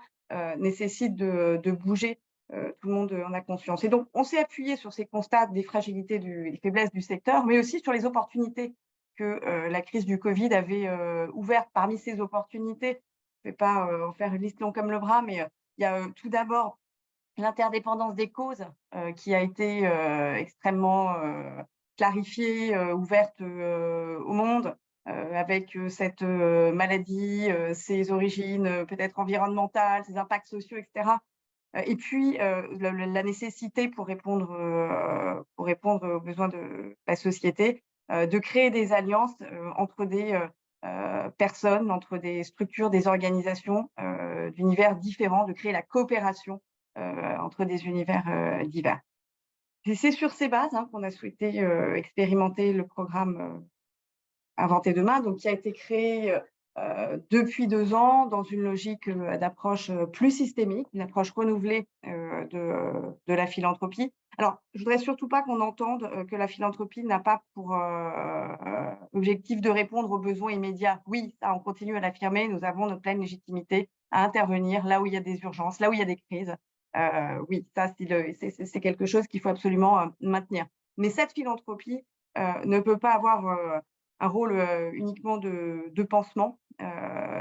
nécessite de bouger. Tout le monde en a conscience. Et donc, on s'est appuyé sur ces constats des fragilités, des faiblesses du secteur, mais aussi sur les opportunités que la crise du Covid avait ouvertes. Parmi ces opportunités, je ne vais pas en faire une liste longue comme le bras, mais il y a tout d'abord l'interdépendance des causes qui a été extrêmement clarifiée, ouverte au monde, avec cette maladie, ses origines peut-être environnementales, ses impacts sociaux, etc. Et puis, la nécessité pour répondre aux besoins de la société, de créer des alliances entre des personnes, entre des structures, des organisations d'univers différents, de créer la coopération entre des univers divers. Et c'est sur ces bases qu'on a souhaité expérimenter le programme Inventer demain, donc qui a été créé depuis 2 ans dans une logique d'approche plus systémique, une approche renouvelée de la philanthropie. Alors, je voudrais surtout pas qu'on entende que la philanthropie n'a pas pour objectif de répondre aux besoins immédiats. Oui, ça, on continue à l'affirmer, nous avons notre pleine légitimité à intervenir là où il y a des urgences, là où il y a des crises. Oui, ça, c'est quelque chose qu'il faut absolument maintenir. Mais cette philanthropie ne peut pas avoir un rôle uniquement de pansement.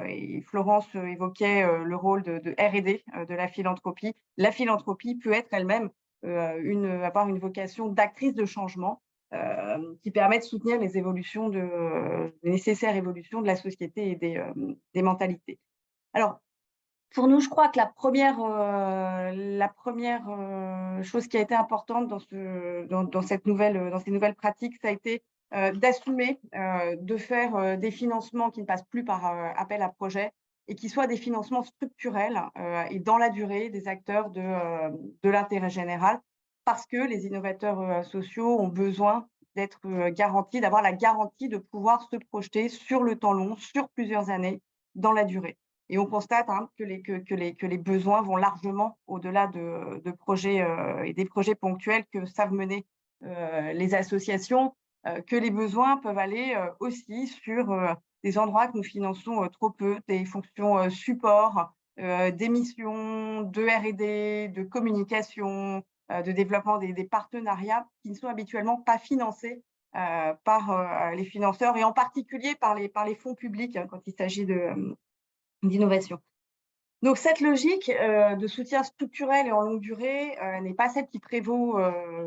Et Florence évoquait le rôle de R&D de la philanthropie. La philanthropie peut être elle-même avoir une vocation d'actrice de changement qui permet de soutenir les évolutions les nécessaires évolutions de la société et des mentalités. Alors, pour nous, je crois que la première chose qui a été importante dans ces nouvelles pratiques, ça a été d'assumer de faire des financements qui ne passent plus par appel à projet et qui soient des financements structurels et dans la durée des acteurs de l'intérêt général, parce que les innovateurs sociaux ont besoin d'être garantis, d'avoir la garantie de pouvoir se projeter sur le temps long, sur plusieurs années, dans la durée. Et on constate que les besoins vont largement au-delà de projets et des projets ponctuels que savent mener les associations, que les besoins peuvent aller aussi sur des endroits que nous finançons trop peu, des fonctions support, des missions de R&D, de communication, de développement des partenariats qui ne sont habituellement pas financés par les financeurs et en particulier par les fonds publics quand il s'agit d'innovation. Donc, cette logique de soutien structurel et en longue durée n'est pas celle qui prévaut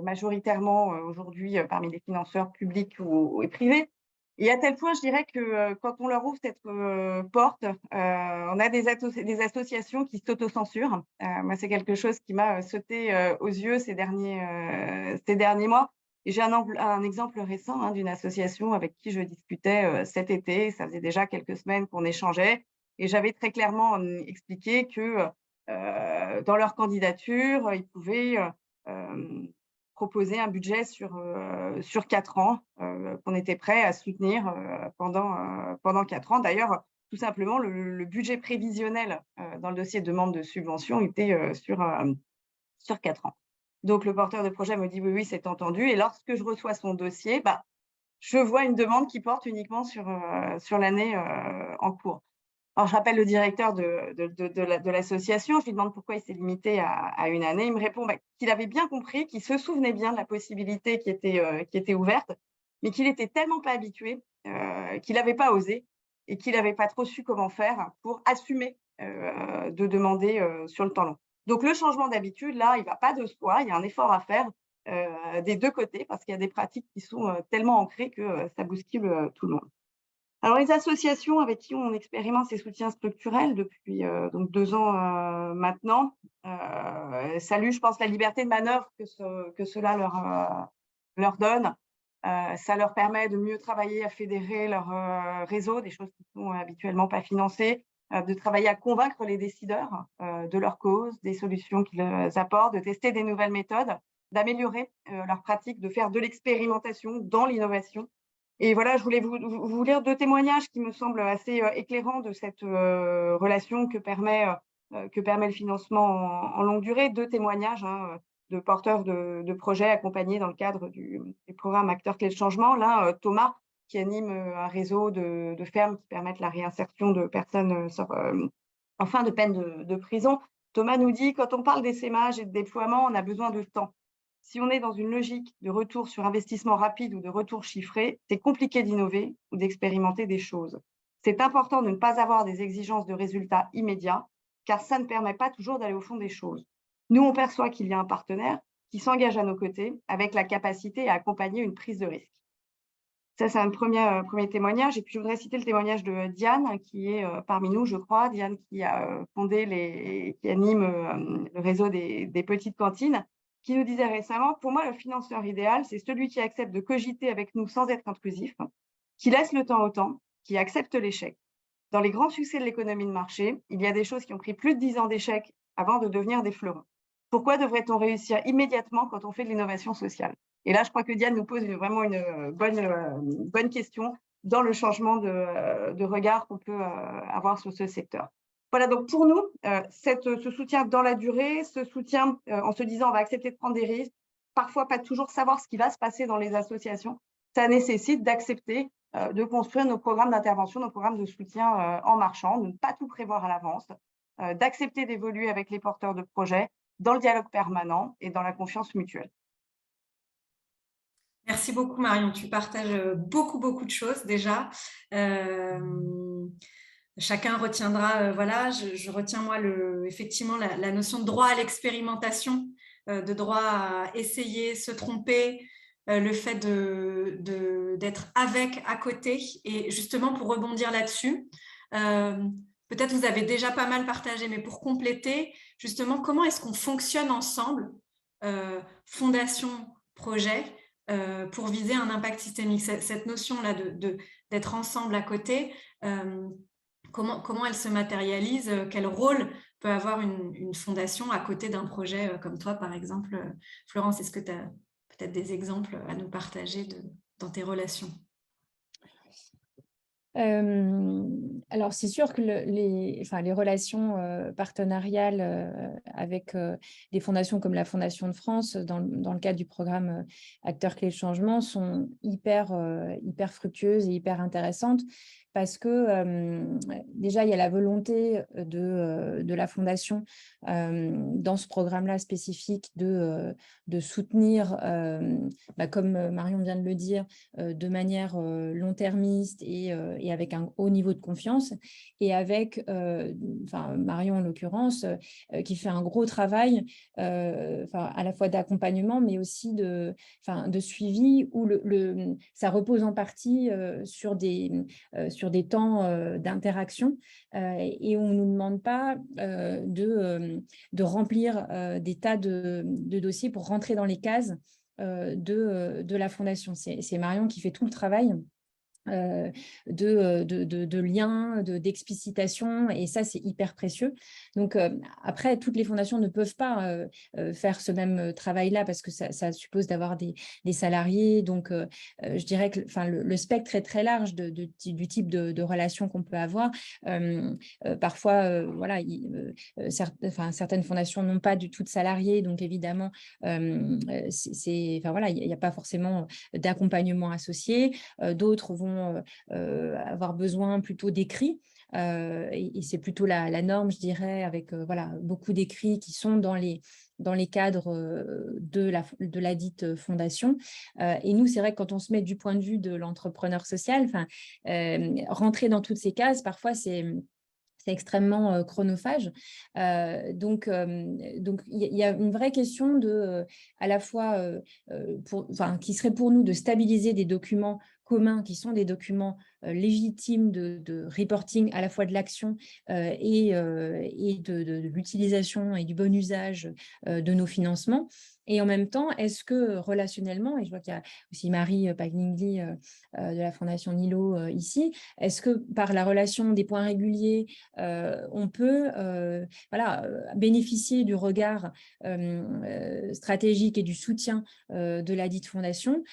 majoritairement aujourd'hui parmi les financeurs publics et privés. Et à tel point, je dirais que quand on leur ouvre cette porte, on a des associations qui s'autocensurent. Moi, c'est quelque chose qui m'a sauté aux yeux ces derniers mois. Et j'ai un exemple récent d'une association avec qui je discutais cet été. Ça faisait déjà quelques semaines qu'on échangeait. Et j'avais très clairement expliqué que dans leur candidature, ils pouvaient proposer un budget sur 4 ans qu'on était prêt à soutenir pendant 4 ans. D'ailleurs, tout simplement, le budget prévisionnel dans le dossier de demande de subvention était sur 4 ans. Donc, le porteur de projet me dit oui, c'est entendu. Et lorsque je reçois son dossier, je vois une demande qui porte uniquement sur l'année en cours. Alors, je rappelle le directeur de l'association, je lui demande pourquoi il s'est limité à une année. Il me répond qu'il avait bien compris, qu'il se souvenait bien de la possibilité qui était ouverte, mais qu'il n'était tellement pas habitué qu'il n'avait pas osé et qu'il n'avait pas trop su comment faire pour assumer de demander sur le temps long. Donc, le changement d'habitude, là, il ne va pas de soi, il y a un effort à faire des deux côtés parce qu'il y a des pratiques qui sont tellement ancrées que ça bouscule tout le monde. Alors, les associations avec qui on expérimente ces soutiens structurels depuis donc 2 ans maintenant saluent, je pense, la liberté de manœuvre que cela leur donne. Ça leur permet de mieux travailler à fédérer leur réseau, des choses qui sont habituellement pas financées, de travailler à convaincre les décideurs de leur cause, des solutions qu'ils apportent, de tester des nouvelles méthodes, d'améliorer leurs pratiques, de faire de l'expérimentation dans l'innovation. Et voilà, je voulais vous lire 2 témoignages qui me semblent assez éclairants de cette relation que permet le financement en longue durée. 2 témoignages de porteurs de projets accompagnés dans le cadre du programme Acteurs Clés de Changement. Là, Thomas, qui anime un réseau de fermes qui permettent la réinsertion de personnes en fin de peine de prison. Thomas nous dit, quand on parle d'essaimage et de déploiement, on a besoin de temps. Si on est dans une logique de retour sur investissement rapide ou de retour chiffré, c'est compliqué d'innover ou d'expérimenter des choses. C'est important de ne pas avoir des exigences de résultats immédiats, car ça ne permet pas toujours d'aller au fond des choses. Nous, on perçoit qu'il y a un partenaire qui s'engage à nos côtés avec la capacité à accompagner une prise de risque. Ça, c'est un premier témoignage. Et puis, je voudrais citer le témoignage de Diane, qui est parmi nous, je crois. Diane qui a qui anime le réseau des petites cantines, qui nous disait récemment: pour moi, le financeur idéal, c'est celui qui accepte de cogiter avec nous sans être intrusif, qui laisse le temps au temps, qui accepte l'échec. Dans les grands succès de l'économie de marché, il y a des choses qui ont pris plus de 10 ans d'échec avant de devenir des fleurons. Pourquoi devrait-on réussir immédiatement quand on fait de l'innovation sociale? Et là, je crois que Diane nous pose vraiment une bonne question dans le changement de regard qu'on peut avoir sur ce secteur. Voilà, donc pour nous, ce soutien dans la durée, ce soutien en se disant on va accepter de prendre des risques, parfois pas toujours savoir ce qui va se passer dans les associations, ça nécessite d'accepter de construire nos programmes d'intervention, nos programmes de soutien en marchant, de ne pas tout prévoir à l'avance, d'accepter d'évoluer avec les porteurs de projets, dans le dialogue permanent et dans la confiance mutuelle. Merci beaucoup Marion, tu partages beaucoup de choses déjà. Chacun retiendra, voilà, je retiens moi effectivement la notion de droit à l'expérimentation, de droit à essayer, se tromper, le fait d'être avec, à côté. Et justement, pour rebondir là-dessus, peut-être vous avez déjà pas mal partagé, mais pour compléter, justement, comment est-ce qu'on fonctionne ensemble, fondation, projet, pour viser un impact systémique? Cette notion-là d'être ensemble à côté, comment elle se matérialise? Quel rôle peut avoir une fondation à côté d'un projet comme toi, par exemple? Florence, est-ce que tu as peut-être des exemples à nous partager dans tes relations? Alors, c'est sûr que les relations partenariales avec des fondations comme la Fondation de France, dans le cadre du programme Acteurs Clés de Changement, sont hyper fructueuses et hyper intéressantes parce que déjà, il y a la volonté de la Fondation dans ce programme-là spécifique de soutenir, comme Marion vient de le dire, de manière long-termiste et avec un haut niveau de confiance, et avec Marion en l'occurrence, qui fait un gros travail à la fois d'accompagnement, mais aussi de suivi, où ça repose en partie sur des temps d'interaction, et on ne nous demande pas de remplir des tas de dossiers pour rentrer dans les cases de la fondation. C'est Marion qui fait tout le travail de liens, d'explicitation, et ça, c'est hyper précieux. Donc, après, toutes les fondations ne peuvent pas faire ce même travail-là parce que ça suppose d'avoir des salariés. Donc, je dirais que le spectre est très large du type de relation qu'on peut avoir. Parfois, voilà, certaines fondations n'ont pas du tout de salariés, donc évidemment, voilà, il n'y a pas forcément d'accompagnement associé. D'autres vont avoir besoin plutôt d'écrits. Et c'est plutôt la norme, je dirais, avec voilà, beaucoup d'écrits qui sont dans les cadres de la dite fondation. Et nous, c'est vrai que quand on se met du point de vue de l'entrepreneur social, rentrer dans toutes ces cases, parfois, c'est extrêmement chronophage. Donc, il y a une vraie question à la fois, qui serait pour nous de stabiliser des documents communs qui sont des documents légitimes de reporting, à la fois de l'action et de l'utilisation et du bon usage de nos financements. Et en même temps, est-ce que relationnellement, et je vois qu'il y a aussi Marie Pagningli de la Fondation Nilo ici, est-ce que par la relation des points réguliers, on peut bénéficier du regard stratégique et du soutien de la dite fondation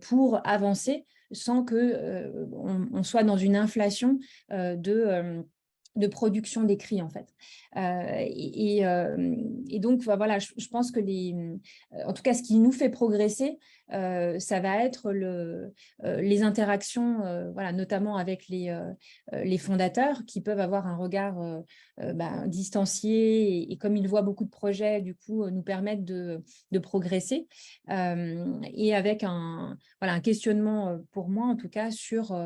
pour avancer sans qu'on soit dans une inflation de production d'écrits, en fait. Et donc, voilà, je pense que en tout cas, ce qui nous fait progresser, ça va être les interactions, voilà, notamment avec les fondateurs qui peuvent avoir un regard distancié, et comme ils voient beaucoup de projets, du coup, nous permettent de progresser, et avec un questionnement, pour moi en tout cas, sur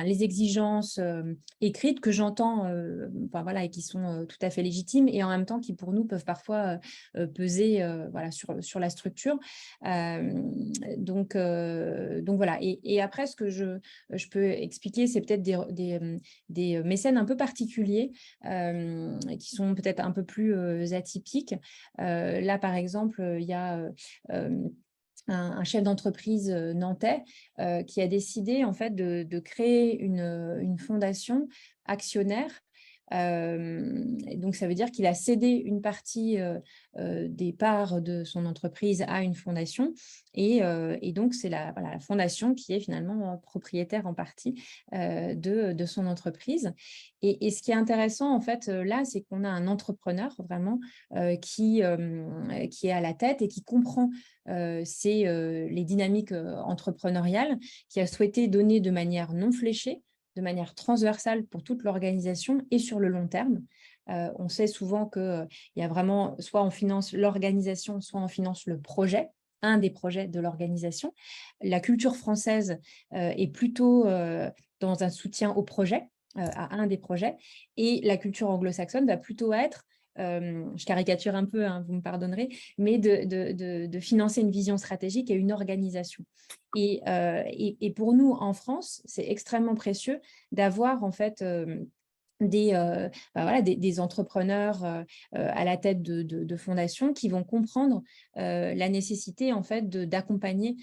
les exigences écrites que j'entends et qui sont tout à fait légitimes et en même temps qui pour nous peuvent parfois peser sur la structure. Donc voilà. Et après, ce que je peux expliquer, c'est peut-être des mécènes un peu particuliers qui sont peut-être un peu plus atypiques. Là, par exemple, il y a un chef d'entreprise nantais qui a décidé en fait de créer une fondation actionnaire. Donc, ça veut dire qu'il a cédé une partie des parts de son entreprise à une fondation et donc c'est la fondation qui est finalement propriétaire en partie de son entreprise. Et ce qui est intéressant en fait là, c'est qu'on a un entrepreneur vraiment qui est à la tête et qui comprend les dynamiques entrepreneuriales, qui a souhaité donner de manière non fléchée, de manière transversale pour toute l'organisation et sur le long terme. On sait souvent qu'il y a vraiment, soit on finance l'organisation, soit on finance le projet, un des projets de l'organisation. La culture française est plutôt dans un soutien au projet, à un des projets, et la culture anglo-saxonne va plutôt être je caricature un peu, hein, vous me pardonnerez, mais de financer une vision stratégique et une organisation. Et pour nous, en France, c'est extrêmement précieux d'avoir en fait des entrepreneurs à la tête de fondations qui vont comprendre la nécessité en fait d'accompagner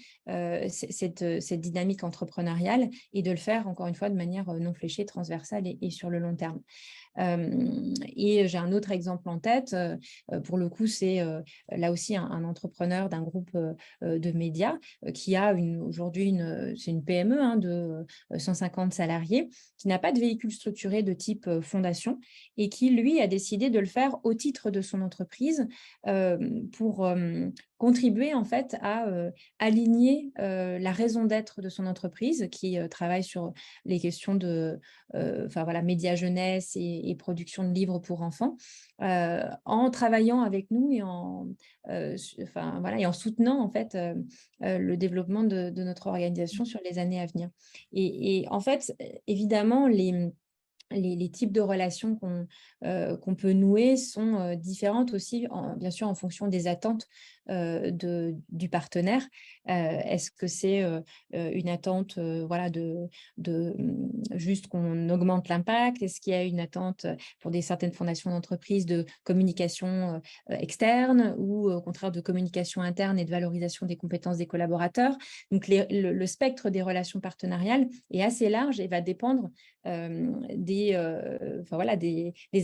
cette dynamique entrepreneuriale et de le faire encore une fois de manière non fléchée, transversale et sur le long terme. Et j'ai un autre exemple en tête. Pour le coup, c'est là aussi un entrepreneur d'un groupe de médias qui a aujourd'hui c'est une PME de 150 salariés qui n'a pas de véhicule structuré de type fondation et qui, lui, a décidé de le faire au titre de son entreprise pour contribuer en fait à aligner la raison d'être de son entreprise qui travaille sur les questions de médias jeunesse et production de livres pour enfants, en travaillant avec nous et en soutenant en fait le développement de notre organisation sur les années à venir. Et en fait, évidemment, les types de relations qu'on peut nouer sont différentes aussi, bien sûr, en fonction des attentes du partenaire. Est-ce que c'est une attente juste qu'on augmente l'impact? Est-ce qu'il y a une attente pour certaines fondations d'entreprise de communication externe ou au contraire de communication interne et de valorisation des compétences des collaborateurs? Donc, le spectre des relations partenariales est assez large et va dépendre des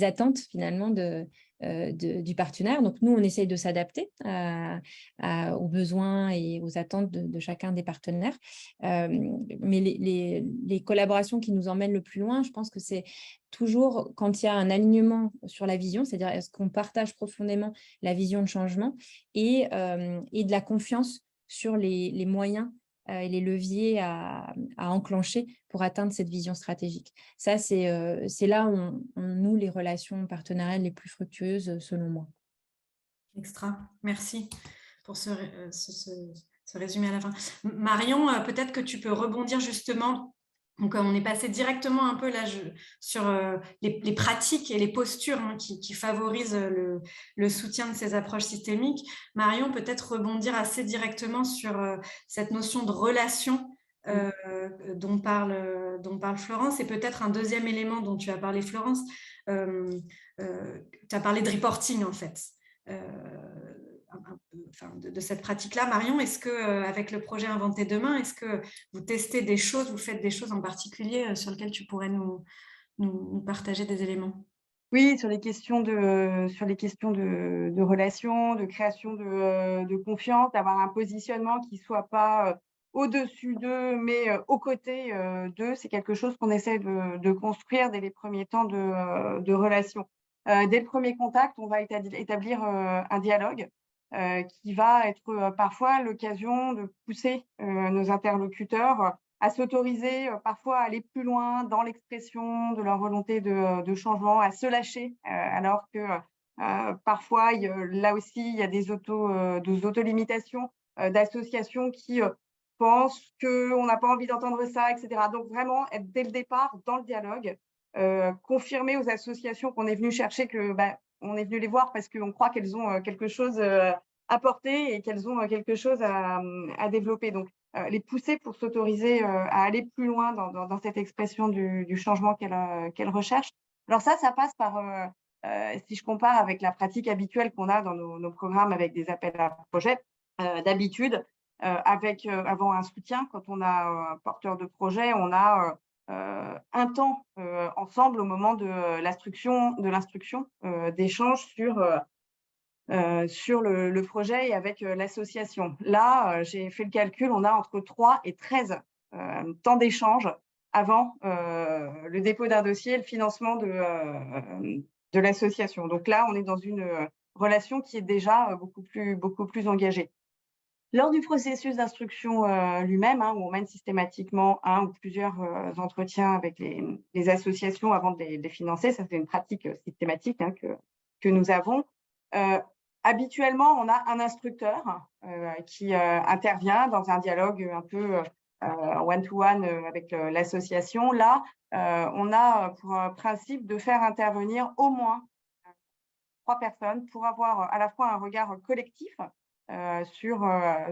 attentes finalement du partenaire. Donc nous, on essaye de s'adapter aux besoins et aux attentes de chacun des partenaires. Mais les collaborations qui nous emmènent le plus loin, je pense que c'est toujours quand il y a un alignement sur la vision, c'est-à-dire est-ce qu'on partage profondément la vision de changement et de la confiance sur les moyens et les leviers à enclencher pour atteindre cette vision stratégique. Ça, c'est là où on noue les relations partenariales les plus fructueuses, selon moi. Extra, merci pour ce résumé à la fin. Marion, peut-être que tu peux rebondir justement. Donc, on est passé directement un peu là sur les pratiques et les postures qui favorisent le soutien de ces approches systémiques. Marion, peut-être rebondir assez directement sur cette notion de relation dont parle Florence, et peut-être un deuxième élément dont tu as parlé, Florence. Tu as parlé de reporting, en fait. De cette pratique-là. Marion, est-ce qu'avec le projet Inventer demain, est-ce que vous testez des choses, vous faites des choses en particulier sur lesquelles tu pourrais nous partager des éléments? Oui, sur les questions de relations, de création de confiance, d'avoir un positionnement qui ne soit pas au-dessus d'eux, mais aux côtés d'eux, c'est quelque chose qu'on essaie de construire dès les premiers temps de relation. Dès le premier contact, on va établir un dialogue qui va être parfois l'occasion de pousser nos interlocuteurs à s'autoriser parfois à aller plus loin dans l'expression de leur volonté de changement, à se lâcher, alors que parfois, là aussi, il y a des autolimitations d'associations qui pense qu'on n'a pas envie d'entendre ça, etc. Donc, vraiment, être dès le départ dans le dialogue, confirmer aux associations qu'on est venu chercher on est venu les voir parce qu'on croit qu'elles ont quelque chose à porter et qu'elles ont quelque chose à développer. Donc, les pousser pour s'autoriser à aller plus loin dans cette expression du changement qu'elles recherchent. Alors ça passe par, si je compare avec la pratique habituelle qu'on a dans nos programmes avec des appels à projets, d'habitude, avant un soutien, quand on a un porteur de projet, on a un temps ensemble au moment de l'instruction, d'échange sur le projet et avec l'association. Là, j'ai fait le calcul, on a entre 3 et 13 temps d'échange avant le dépôt d'un dossier et le financement de l'association. Donc là, on est dans une relation qui est déjà beaucoup plus engagée. Lors du processus d'instruction lui-même, où on mène systématiquement un ou plusieurs entretiens avec les associations avant de les financer, ça c'est une pratique systématique que nous avons. Habituellement, on a un instructeur qui intervient dans un dialogue un peu one-to-one avec l'association. Là, on a pour principe de faire intervenir au moins 3 personnes pour avoir à la fois un regard collectif sur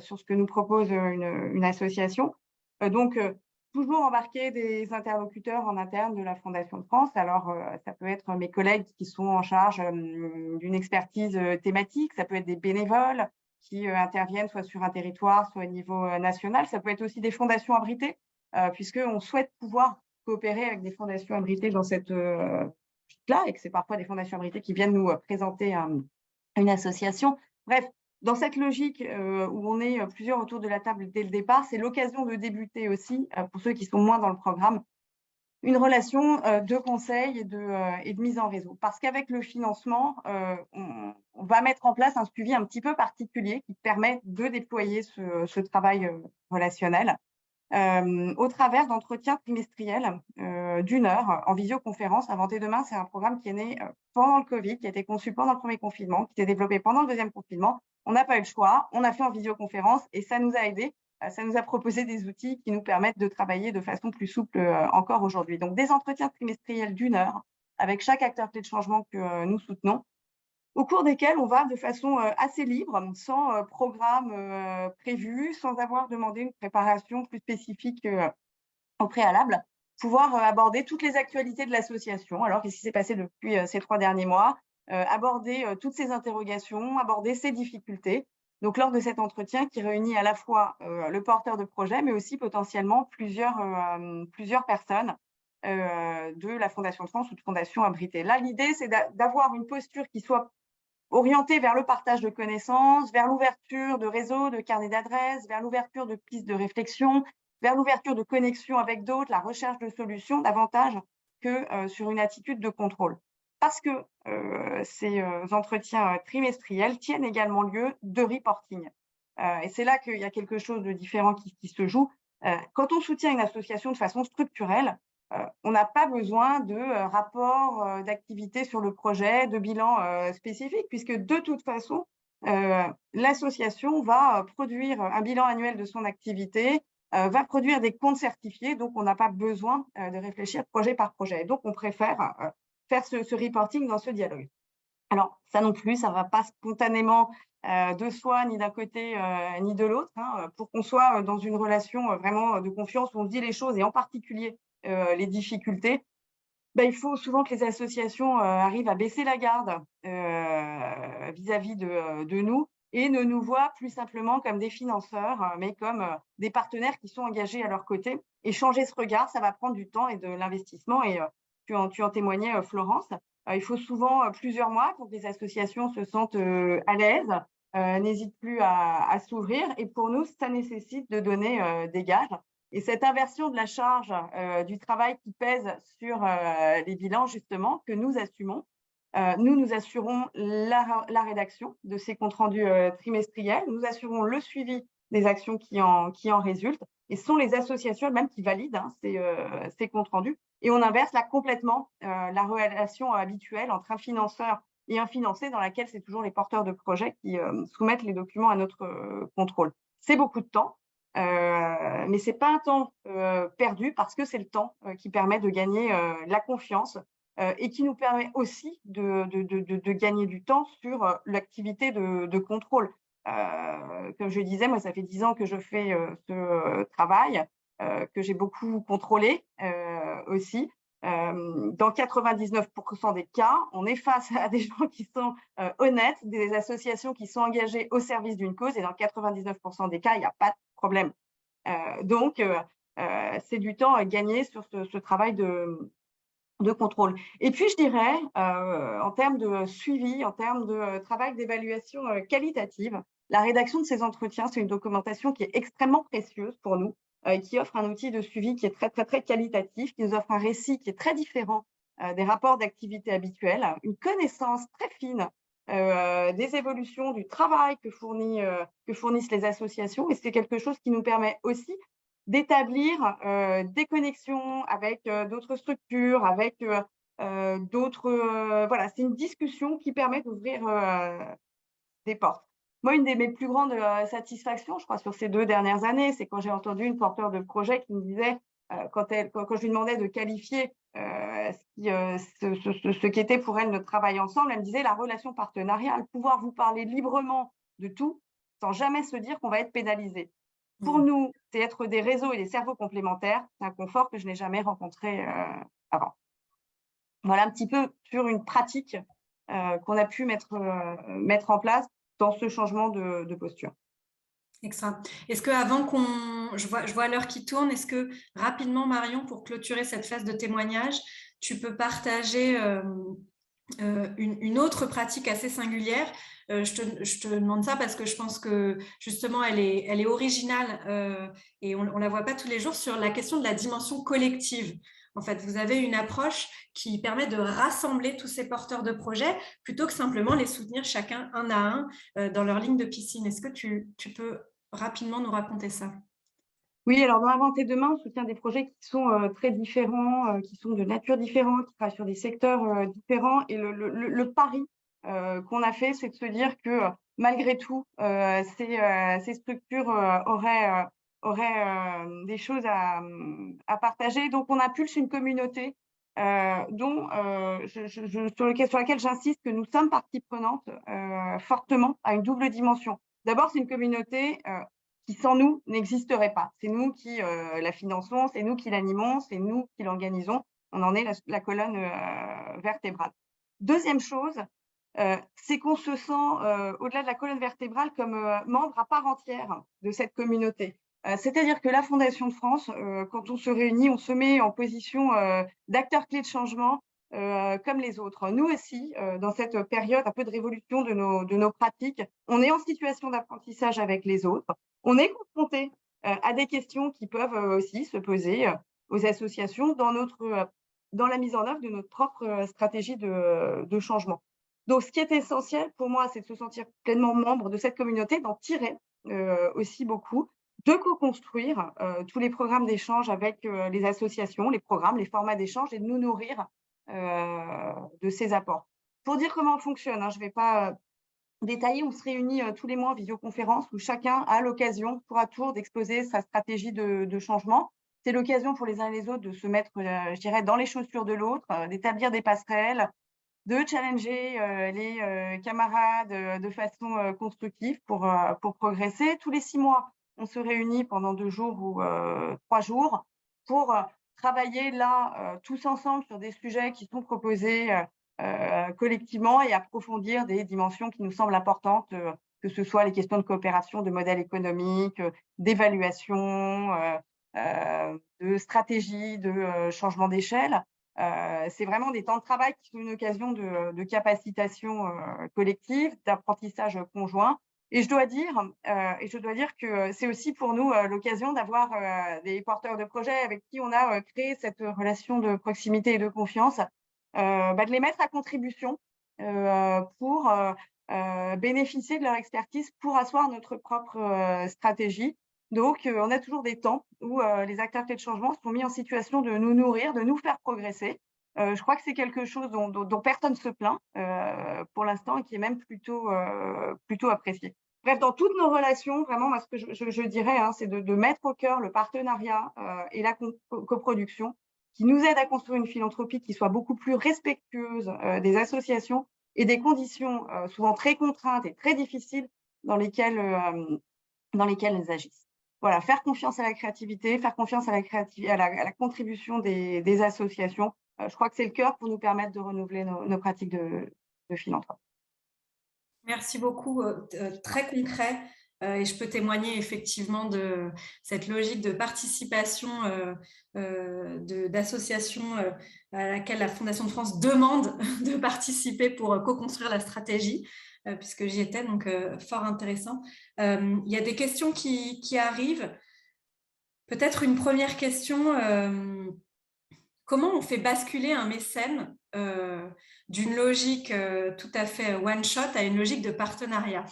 ce que nous propose une association. Donc, toujours embarquer des interlocuteurs en interne de la Fondation de France. Alors, ça peut être mes collègues qui sont en charge d'une expertise thématique, ça peut être des bénévoles qui interviennent soit sur un territoire, soit au niveau national. Ça peut être aussi des fondations abritées, puisqu'on souhaite pouvoir coopérer avec des fondations abritées dans cette là, et que c'est parfois des fondations abritées qui viennent nous présenter une association. Bref, dans cette logique où on est plusieurs autour de la table dès le départ, c'est l'occasion de débuter aussi, pour ceux qui sont moins dans le programme, une relation de conseil et de mise en réseau. Parce qu'avec le financement, on va mettre en place un suivi un petit peu particulier qui permet de déployer ce travail relationnel. Au travers d'entretiens trimestriels d'1 heure en visioconférence. Inventer demain, c'est un programme qui est né pendant le Covid, qui a été conçu pendant le premier confinement, qui s'est développé pendant le deuxième confinement. On n'a pas eu le choix, on a fait en visioconférence et ça nous a aidés. Ça nous a proposé des outils qui nous permettent de travailler de façon plus souple encore aujourd'hui. Donc, des entretiens trimestriels d'1 heure avec chaque acteur clé de changement que nous soutenons, au cours desquels on va de façon assez libre, sans programme prévu, sans avoir demandé une préparation plus spécifique au préalable, pouvoir aborder toutes les actualités de l'association. Alors, qu'est-ce qui s'est passé depuis ces 3 derniers mois, aborder toutes ces interrogations, aborder ces difficultés. Donc, lors de cet entretien qui réunit à la fois le porteur de projet, mais aussi potentiellement plusieurs personnes de la Fondation de France ou de Fondation abritée. Là, l'idée, c'est d'avoir une posture qui soit orienté vers le partage de connaissances, vers l'ouverture de réseaux, de carnets d'adresses, vers l'ouverture de pistes de réflexion, vers l'ouverture de connexions avec d'autres, la recherche de solutions, davantage que sur une attitude de contrôle. Parce que ces entretiens trimestriels tiennent également lieu de reporting. Et c'est là qu'il y a quelque chose de différent qui se joue. Quand on soutient une association de façon structurelle, on n'a pas besoin de rapport d'activité sur le projet, de bilan spécifique, puisque de toute façon, l'association va produire un bilan annuel de son activité, va produire des comptes certifiés, donc on n'a pas besoin de réfléchir projet par projet. Et donc, on préfère faire ce reporting dans ce dialogue. Alors, ça non plus, ça ne va pas spontanément de soi, ni d'un côté, ni de l'autre, pour qu'on soit dans une relation vraiment de confiance où on se dit les choses, et en particulier les difficultés. Il faut souvent que les associations arrivent à baisser la garde vis-à-vis de nous et ne nous voient plus simplement comme des financeurs, mais comme des partenaires qui sont engagés à leur côté. Et changer ce regard, ça va prendre du temps et de l'investissement. Et tu en témoignais, Florence. Il faut souvent plusieurs mois pour que les associations se sentent à l'aise, n'hésitent plus à s'ouvrir. Et pour nous, ça nécessite de donner des gages. Et cette inversion de la charge du travail qui pèse sur les bilans, justement, que nous assumons, nous assurons la rédaction de ces comptes rendus trimestriels, nous assurons le suivi des actions qui en résultent, et ce sont les associations elles-mêmes qui valident ces comptes rendus. Et on inverse là complètement la relation habituelle entre un financeur et un financé, dans laquelle c'est toujours les porteurs de projets qui soumettent les documents à notre contrôle. C'est beaucoup de temps. mais ce n'est pas un temps perdu parce que c'est le temps qui permet de gagner la confiance et qui nous permet aussi de gagner du temps sur l'activité de contrôle. Comme je disais, moi, ça fait 10 ans que je fais ce travail, que j'ai beaucoup contrôlé aussi. Dans 99% des cas, on est face à des gens qui sont honnêtes, des associations qui sont engagées au service d'une cause, et dans 99% des cas, il n'y a pas de problème. Donc, c'est du temps à gagner sur ce travail de contrôle. Et puis, je dirais, en termes de suivi, en termes de travail d'évaluation qualitative, la rédaction de ces entretiens, c'est une documentation qui est extrêmement précieuse pour nous, qui offre un outil de suivi qui est très, très, très qualitatif, qui nous offre un récit qui est très différent des rapports d'activité habituels, une connaissance très fine des évolutions du travail que fournissent les associations. Et c'est quelque chose qui nous permet aussi d'établir des connexions avec d'autres structures, avec d'autres… voilà, c'est une discussion qui permet d'ouvrir des portes. Moi, une de mes plus grandes satisfactions, je crois, sur ces 2 dernières années, c'est quand j'ai entendu une porteur de projet qui me disait, quand je lui demandais de qualifier ce qu'était pour elle notre travail ensemble, elle me disait la relation partenariale, pouvoir vous parler librement de tout sans jamais se dire qu'on va être pénalisé. Pour nous, c'est être des réseaux et des cerveaux complémentaires. C'est un confort que je n'ai jamais rencontré avant. Voilà un petit peu sur une pratique qu'on a pu mettre en place dans ce changement de posture. Excellent. Est-ce que avant je vois l'heure qui tourne, est-ce que rapidement, Marion, pour clôturer cette phase de témoignage, tu peux partager une autre pratique assez singulière? Je te demande ça parce que je pense que justement elle est originale et on la voit pas tous les jours, sur la question de la dimension collective. En fait, vous avez une approche qui permet de rassembler tous ces porteurs de projets plutôt que simplement les soutenir chacun un à un dans leur ligne de piscine. Est-ce que tu peux rapidement nous raconter ça? Oui, alors dans Inventer demain, on soutient des projets qui sont très différents, qui sont de nature différente, qui travaillent sur des secteurs différents. Et le pari qu'on a fait, c'est de se dire que malgré tout, ces structures auraient des choses à partager. Donc, on impulse une communauté sur laquelle j'insiste que nous sommes partie prenante fortement, à une double dimension. D'abord, c'est une communauté qui sans nous n'existerait pas. C'est nous qui la finançons, c'est nous qui l'animons, c'est nous qui l'organisons. On en est la colonne vertébrale. Deuxième chose, c'est qu'on se sent, au-delà de la colonne vertébrale, comme membre à part entière de cette communauté. C'est-à-dire que la Fondation de France, quand on se réunit, on se met en position d'acteur clé de changement comme les autres. Nous aussi, dans cette période un peu de révolution de nos pratiques, on est en situation d'apprentissage avec les autres. On est confronté à des questions qui peuvent aussi se poser aux associations dans la mise en œuvre de notre propre stratégie de changement. Donc, ce qui est essentiel pour moi, c'est de se sentir pleinement membre de cette communauté, d'en tirer aussi beaucoup, de co-construire tous les programmes d'échange avec les associations, les programmes, les formats d'échange, et de nous nourrir de ces apports. Pour dire comment on fonctionne, je ne vais pas détailler, on se réunit tous les mois en visioconférence où chacun a l'occasion, tour à tour, d'exposer sa stratégie de changement. C'est l'occasion pour les uns et les autres de se mettre, je dirais, dans les chaussures de l'autre, d'établir des passerelles, de challenger les camarades de façon constructive pour progresser. Tous les 6 mois, on se réunit pendant 2 jours ou 3 jours pour travailler là, tous ensemble, sur des sujets qui sont proposés collectivement, et approfondir des dimensions qui nous semblent importantes, que ce soit les questions de coopération, de modèle économique, d'évaluation, de stratégie, de changement d'échelle. C'est vraiment des temps de travail qui sont une occasion de capacitation collective, d'apprentissage conjoint. Et je dois dire que c'est aussi pour nous l'occasion d'avoir des porteurs de projets avec qui on a créé cette relation de proximité et de confiance, de les mettre à contribution pour bénéficier de leur expertise pour asseoir notre propre stratégie. Donc, on a toujours des temps où les acteurs clés de changement sont mis en situation de nous nourrir, de nous faire progresser. Je crois que c'est quelque chose dont personne ne se plaint pour l'instant, et qui est même plutôt apprécié. Bref, dans toutes nos relations, vraiment, moi, ce que je dirais, hein, c'est de mettre au cœur le partenariat et la coproduction qui nous aide à construire une philanthropie qui soit beaucoup plus respectueuse des associations et des conditions souvent très contraintes et très difficiles dans lesquelles elles agissent. Voilà, faire confiance à la créativité, faire confiance à la contribution des associations. Je crois que c'est le cœur pour nous permettre de renouveler nos pratiques de philanthropie. Merci beaucoup, très concret. Et je peux témoigner effectivement de cette logique de participation d'associations à laquelle la Fondation de France demande de participer pour co-construire la stratégie, puisque j'y étais, donc fort intéressant. Il y a des questions qui arrivent. Peut-être une première question. Comment on fait basculer un mécène d'une logique tout à fait one-shot à une logique de partenariat?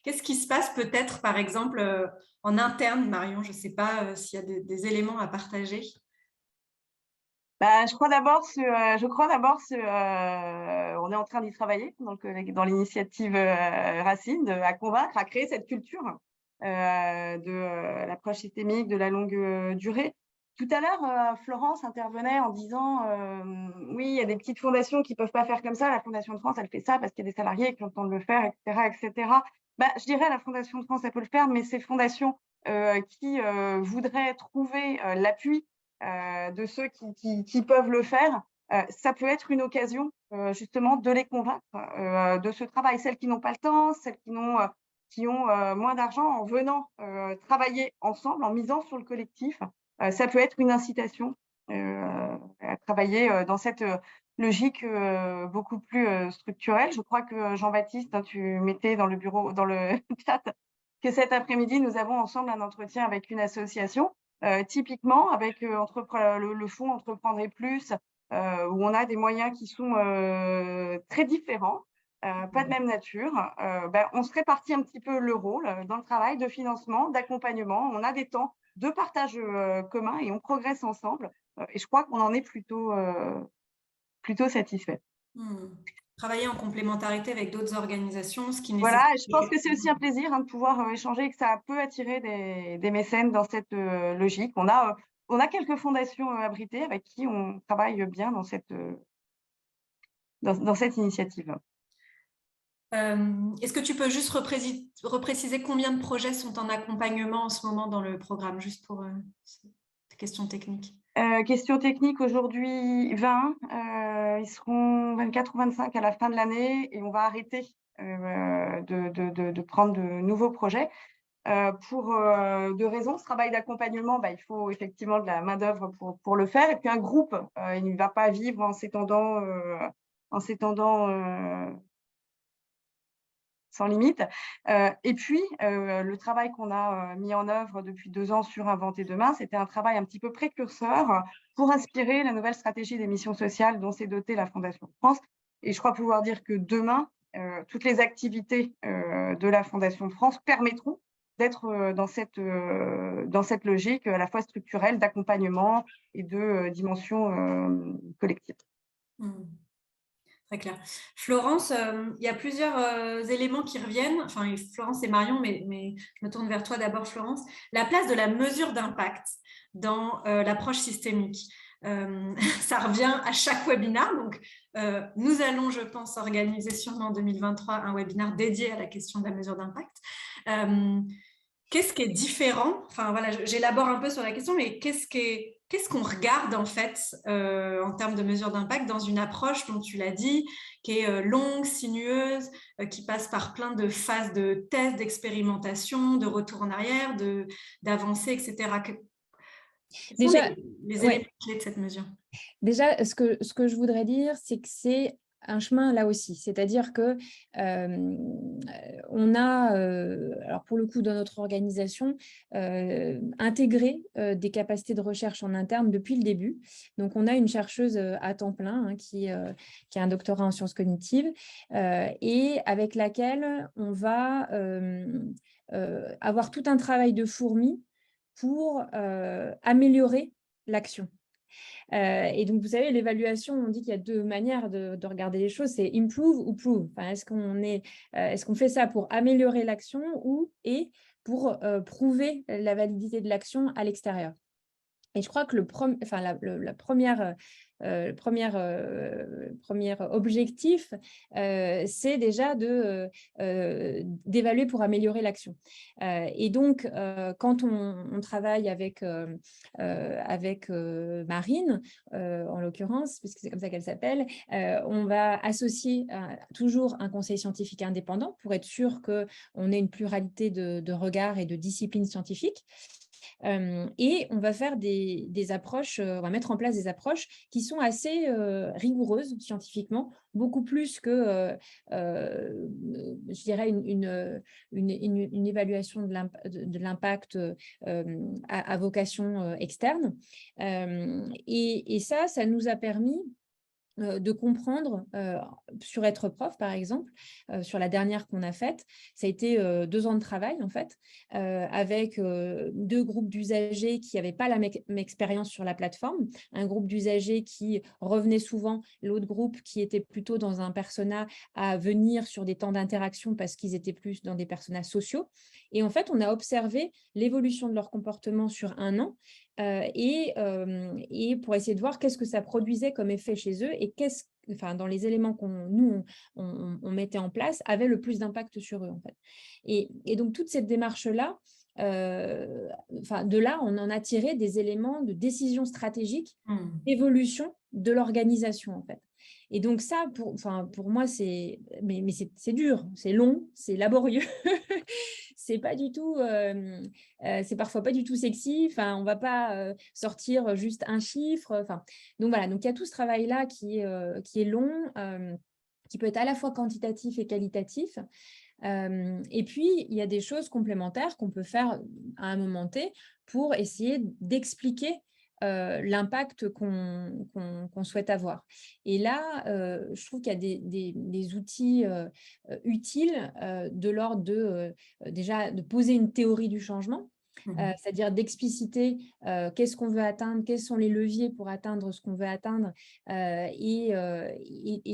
Qu'est-ce qui se passe peut-être, par exemple, en interne, Marion? Je ne sais pas s'il y a des éléments à partager. Je crois d'abord on est en train d'y travailler, donc dans l'initiative Racine, à convaincre, à créer cette culture de l'approche systémique, de la longue durée. Tout à l'heure, Florence intervenait en disant oui, il y a des petites fondations qui ne peuvent pas faire comme ça. La Fondation de France, elle fait ça parce qu'il y a des salariés qui ont le temps de le faire, etc., etc. Je dirais la Fondation de France, elle peut le faire, mais ces fondations qui voudraient trouver l'appui de ceux qui peuvent le faire, ça peut être une occasion justement de les convaincre de ce travail. Celles qui n'ont pas le temps, celles qui ont moins d'argent, en venant travailler ensemble, en misant sur le collectif, ça peut être une incitation à travailler dans cette logique beaucoup plus structurelle. Je crois que Jean-Baptiste, hein, tu mettais dans le chat que cet après-midi, nous avons ensemble un entretien avec une association, typiquement avec le fonds Entreprendre Plus, où on a des moyens qui sont très différents, pas de même nature. On se répartit un petit peu le rôle dans le travail de financement, d'accompagnement. On a des temps de partage commun et on progresse ensemble. Et je crois qu'on en est plutôt satisfait. Travailler en complémentarité avec d'autres organisations, ce qui nécessite... Voilà, et je pense que c'est aussi un plaisir de pouvoir échanger et que ça peut attirer des mécènes dans cette logique. On a quelques fondations abritées avec qui on travaille bien dans cette initiative. Est-ce que tu peux juste repréciser combien de projets sont en accompagnement en ce moment dans le programme, juste pour question technique? Question technique, aujourd'hui 20, ils seront 24 ou 25 à la fin de l'année et on va arrêter de prendre de nouveaux projets. Pour deux raisons. Ce travail d'accompagnement, il faut effectivement de la main-d'œuvre pour le faire. Et puis un groupe, il ne va pas vivre en s'étendant sans limite. Et puis, le travail qu'on a mis en œuvre depuis 2 ans sur Inventer demain, c'était un travail un petit peu précurseur pour inspirer la nouvelle stratégie des missions sociales dont s'est dotée la Fondation de France. Et je crois pouvoir dire que demain, toutes les activités de la Fondation de France permettront d'être dans cette logique à la fois structurelle, d'accompagnement et de dimension collective. Très clair. Florence, il y a plusieurs éléments qui reviennent. Enfin, Florence et Marion, mais je me tourne vers toi d'abord, Florence. La place de la mesure d'impact dans l'approche systémique. Ça revient à chaque webinaire. Donc, nous allons, je pense, organiser sûrement en 2023 un webinaire dédié à la question de la mesure d'impact. Qu'est-ce qui est différent? Enfin, voilà, j'élabore un peu sur la question, mais qu'est-ce qu'on regarde en fait en termes de mesure d'impact dans une approche dont tu l'as dit, qui est longue, sinueuse, qui passe par plein de phases de tests, d'expérimentation, de retour en arrière, d'avancée, etc. Quels sont les éléments clés de cette mesure? Déjà, ce que je voudrais dire, c'est que c'est un chemin là aussi, c'est-à-dire que on a, alors pour le coup dans notre organisation, intégré des capacités de recherche en interne depuis le début. Donc on a une chercheuse à temps plein hein, qui a un doctorat en sciences cognitives et avec laquelle on va avoir tout un travail de fourmi pour améliorer l'action. Et donc, vous savez, l'évaluation, on dit qu'il y a deux manières de regarder les choses, c'est improve ou prove. Enfin, est-ce qu'on fait ça pour améliorer l'action et pour prouver la validité de l'action à l'extérieur? Et je crois que le premier objectif, c'est déjà d'évaluer pour améliorer l'action. Et donc, quand on travaille avec Marine, en l'occurrence, puisque c'est comme ça qu'elle s'appelle, on va associer toujours un conseil scientifique indépendant pour être sûr qu'on ait une pluralité de regards et de disciplines scientifiques. Et on va faire des approches, on va mettre en place des approches qui sont assez rigoureuses scientifiquement, beaucoup plus que, je dirais, une évaluation de l'impact à vocation externe. Et ça nous a permis de comprendre sur Être Prof, par exemple, sur la dernière qu'on a faite. Ça a été 2 ans de travail, en fait, avec 2 groupes d'usagers qui n'avaient pas la même expérience sur la plateforme. Un groupe d'usagers qui revenait souvent, l'autre groupe qui était plutôt dans un persona à venir sur des temps d'interaction parce qu'ils étaient plus dans des personas sociaux. Et en fait, on a observé l'évolution de leur comportement sur 1 an et pour essayer de voir qu'est-ce que ça produisait comme effet chez eux et dans les éléments qu'on mettait en place, avait le plus d'impact sur eux, en fait. Et donc, toute cette démarche-là, de là, on en a tiré des éléments de décision stratégique, d'évolution de l'organisation, en fait. Et donc ça, pour moi, c'est dur, c'est long, c'est laborieux. C'est pas du tout, c'est parfois pas du tout sexy. Enfin, on va pas sortir juste un chiffre. Enfin, donc voilà. Donc il y a tout ce travail-là qui est long, qui peut être à la fois quantitatif et qualitatif. Et puis il y a des choses complémentaires qu'on peut faire à un moment T pour essayer d'expliquer l'impact qu'on souhaite avoir. Et là, je trouve qu'il y a des outils utiles de l'ordre déjà de poser une théorie du changement, c'est-à-dire d'expliciter qu'est-ce qu'on veut atteindre, quels sont les leviers pour atteindre ce qu'on veut atteindre, et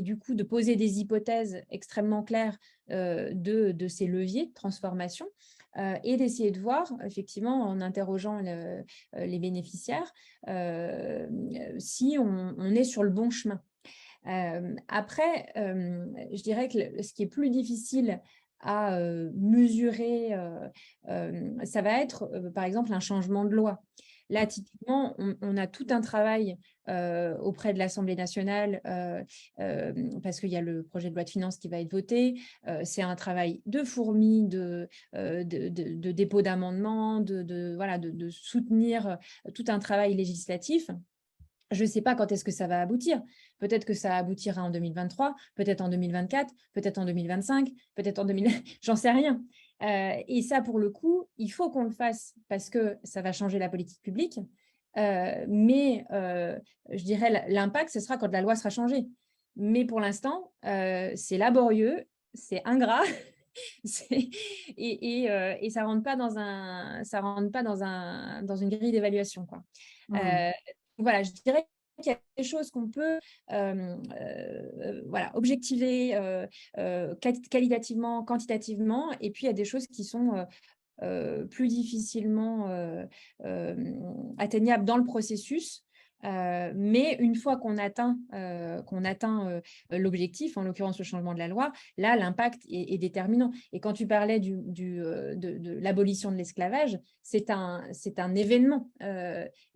du coup de poser des hypothèses extrêmement claires de ces leviers de transformation, et d'essayer de voir, effectivement, en interrogeant les bénéficiaires, si on est sur le bon chemin. Après, je dirais que ce qui est plus difficile à mesurer, ça va être, par exemple, un changement de loi. Là, typiquement, on a tout un travail auprès de l'Assemblée nationale parce qu'il y a le projet de loi de finances qui va être voté. C'est un travail de fourmi, de dépôt d'amendements, de soutenir tout un travail législatif. Je ne sais pas quand est-ce que ça va aboutir. Peut-être que ça aboutira en 2023, peut-être en 2024, peut-être en 2025, peut-être en 2000... J'en sais rien. Et ça, pour le coup, il faut qu'on le fasse parce que ça va changer la politique publique. Mais je dirais l'impact, ce sera quand la loi sera changée. Mais pour l'instant, c'est laborieux, c'est ingrat. Et ça rentre pas dans une grille d'évaluation, quoi. Voilà, je dirais qu'il y a des choses qu'on peut objectiver qualitativement, quantitativement, et puis il y a des choses qui sont plus difficilement atteignables dans le processus. Mais une fois qu'on atteint l'objectif, en l'occurrence le changement de la loi, là, l'impact est déterminant. Et quand tu parlais de l'abolition de l'esclavage, c'est un événement.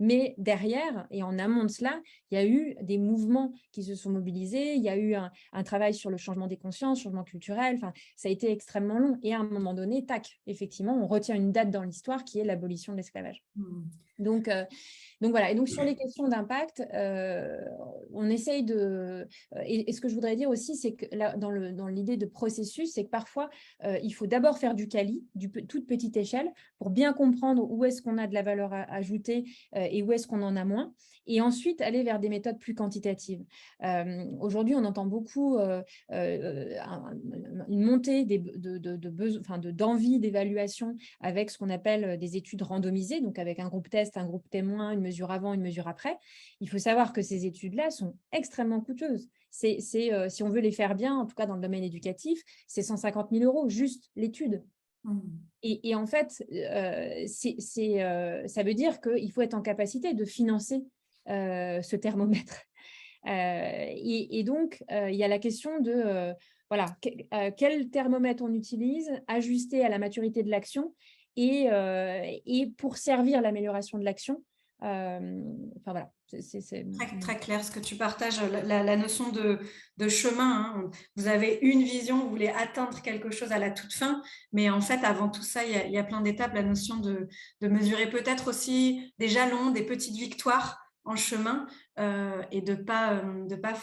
Mais derrière, et en amont de cela, il y a eu des mouvements qui se sont mobilisés, il y a eu un travail sur le changement des consciences, changement culturel, enfin, ça a été extrêmement long. Et à un moment donné, tac, effectivement, on retient une date dans l'histoire qui est l'abolition de l'esclavage. Donc voilà, et donc sur les questions d'impact, on essaye de... Et ce que je voudrais dire aussi, c'est que là, dans l'idée de processus, c'est que parfois, il faut d'abord faire du quali, toute petite échelle, pour bien comprendre où est-ce qu'on a de la valeur ajoutée et où est-ce qu'on en a moins, et ensuite aller vers des méthodes plus quantitatives. Aujourd'hui, on entend beaucoup une montée d'envie d'évaluation avec ce qu'on appelle des études randomisées, donc avec un groupe test test, un groupe témoin, une mesure avant, une mesure après. Il faut savoir que ces études-là sont extrêmement coûteuses. Si on veut les faire bien, en tout cas dans le domaine éducatif, c'est 150 000 € juste l'étude. Et en fait, ça veut dire qu'il faut être en capacité de financer ce thermomètre. Et donc, il y a la question de voilà, quel thermomètre on utilise, ajusté à la maturité de l'action et pour servir l'amélioration de l'action. Enfin voilà, c'est très, très clair ce que tu partages, la notion de chemin. Hein. Vous avez une vision, vous voulez atteindre quelque chose à la toute fin, mais en fait, avant tout ça, il y a plein d'étapes. La notion de mesurer peut-être aussi des jalons, des petites victoires en chemin et de pas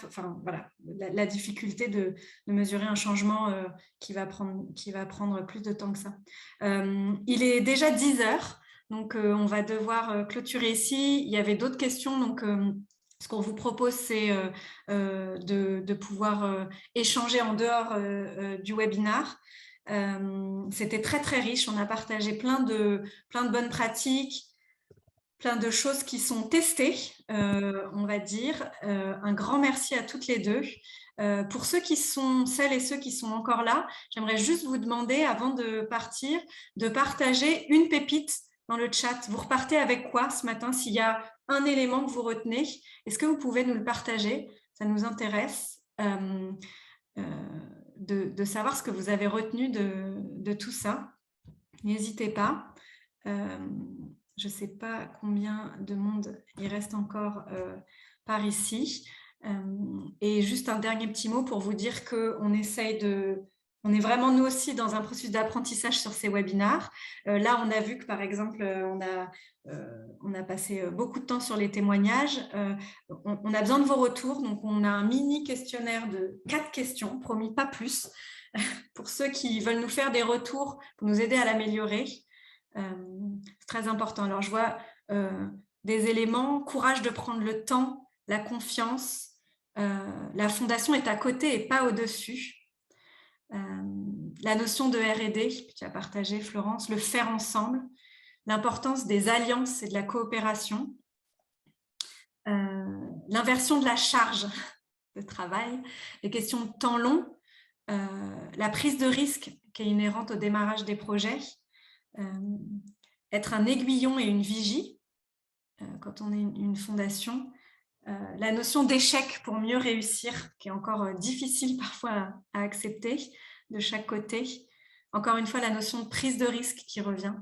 enfin voilà, la difficulté de mesurer un changement qui va prendre plus de temps que ça. Il est déjà 10 heures, donc on va devoir clôturer ici. Il y avait d'autres questions, donc ce qu'on vous propose, c'est de pouvoir échanger en dehors du webinaire. C'était très très riche, on a partagé plein de bonnes pratiques, plein de choses qui sont testées, on va dire. Un grand merci à toutes les deux. Pour celles et ceux qui sont encore là, j'aimerais juste vous demander, avant de partir, de partager une pépite dans le chat. Vous repartez avec quoi ce matin? S'il y a un élément que vous retenez, est-ce que vous pouvez nous le partager? Ça nous intéresse de savoir ce que vous avez retenu de tout ça. N'hésitez pas. Je ne sais pas combien de monde il reste encore par ici. Et juste un dernier petit mot pour vous dire qu'on essaye on est vraiment nous aussi dans un processus d'apprentissage sur ces webinaires. Là, on a vu que par exemple, on a passé beaucoup de temps sur les témoignages. On a besoin de vos retours. Donc, on a un mini questionnaire de 4 questions, promis pas plus, pour ceux qui veulent nous faire des retours, pour nous aider à l'améliorer. C'est très important. Alors, je vois des éléments, courage de prendre le temps, la confiance, la fondation est à côté et pas au-dessus. La notion de R&D, que tu as partagé, Florence, le faire ensemble, l'importance des alliances et de la coopération, l'inversion de la charge de travail, les questions de temps long, la prise de risque qui est inhérente au démarrage des projets, être un aiguillon et une vigie quand on est une fondation, la notion d'échec pour mieux réussir, qui est encore difficile parfois à accepter de chaque côté. Encore une fois, la notion de prise de risque qui revient.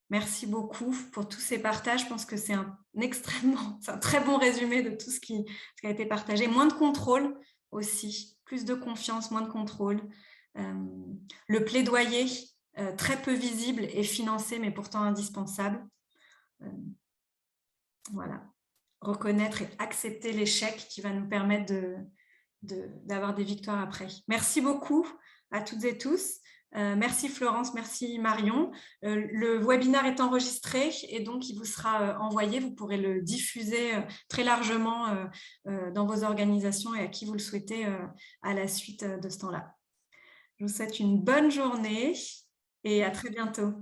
Merci beaucoup pour tous ces partages. Je pense que c'est un très bon résumé de tout ce qui a été partagé. Moins de contrôle aussi, plus de confiance, moins de contrôle. Le plaidoyer, très peu visible et financé, mais pourtant indispensable. Voilà. Reconnaître et accepter l'échec qui va nous permettre d'avoir des victoires après. Merci beaucoup à toutes et tous. Merci Florence, merci Marion. Le webinaire est enregistré et donc il vous sera envoyé. Vous pourrez le diffuser très largement dans vos organisations et à qui vous le souhaitez à la suite de ce temps-là. Je vous souhaite une bonne journée et à très bientôt.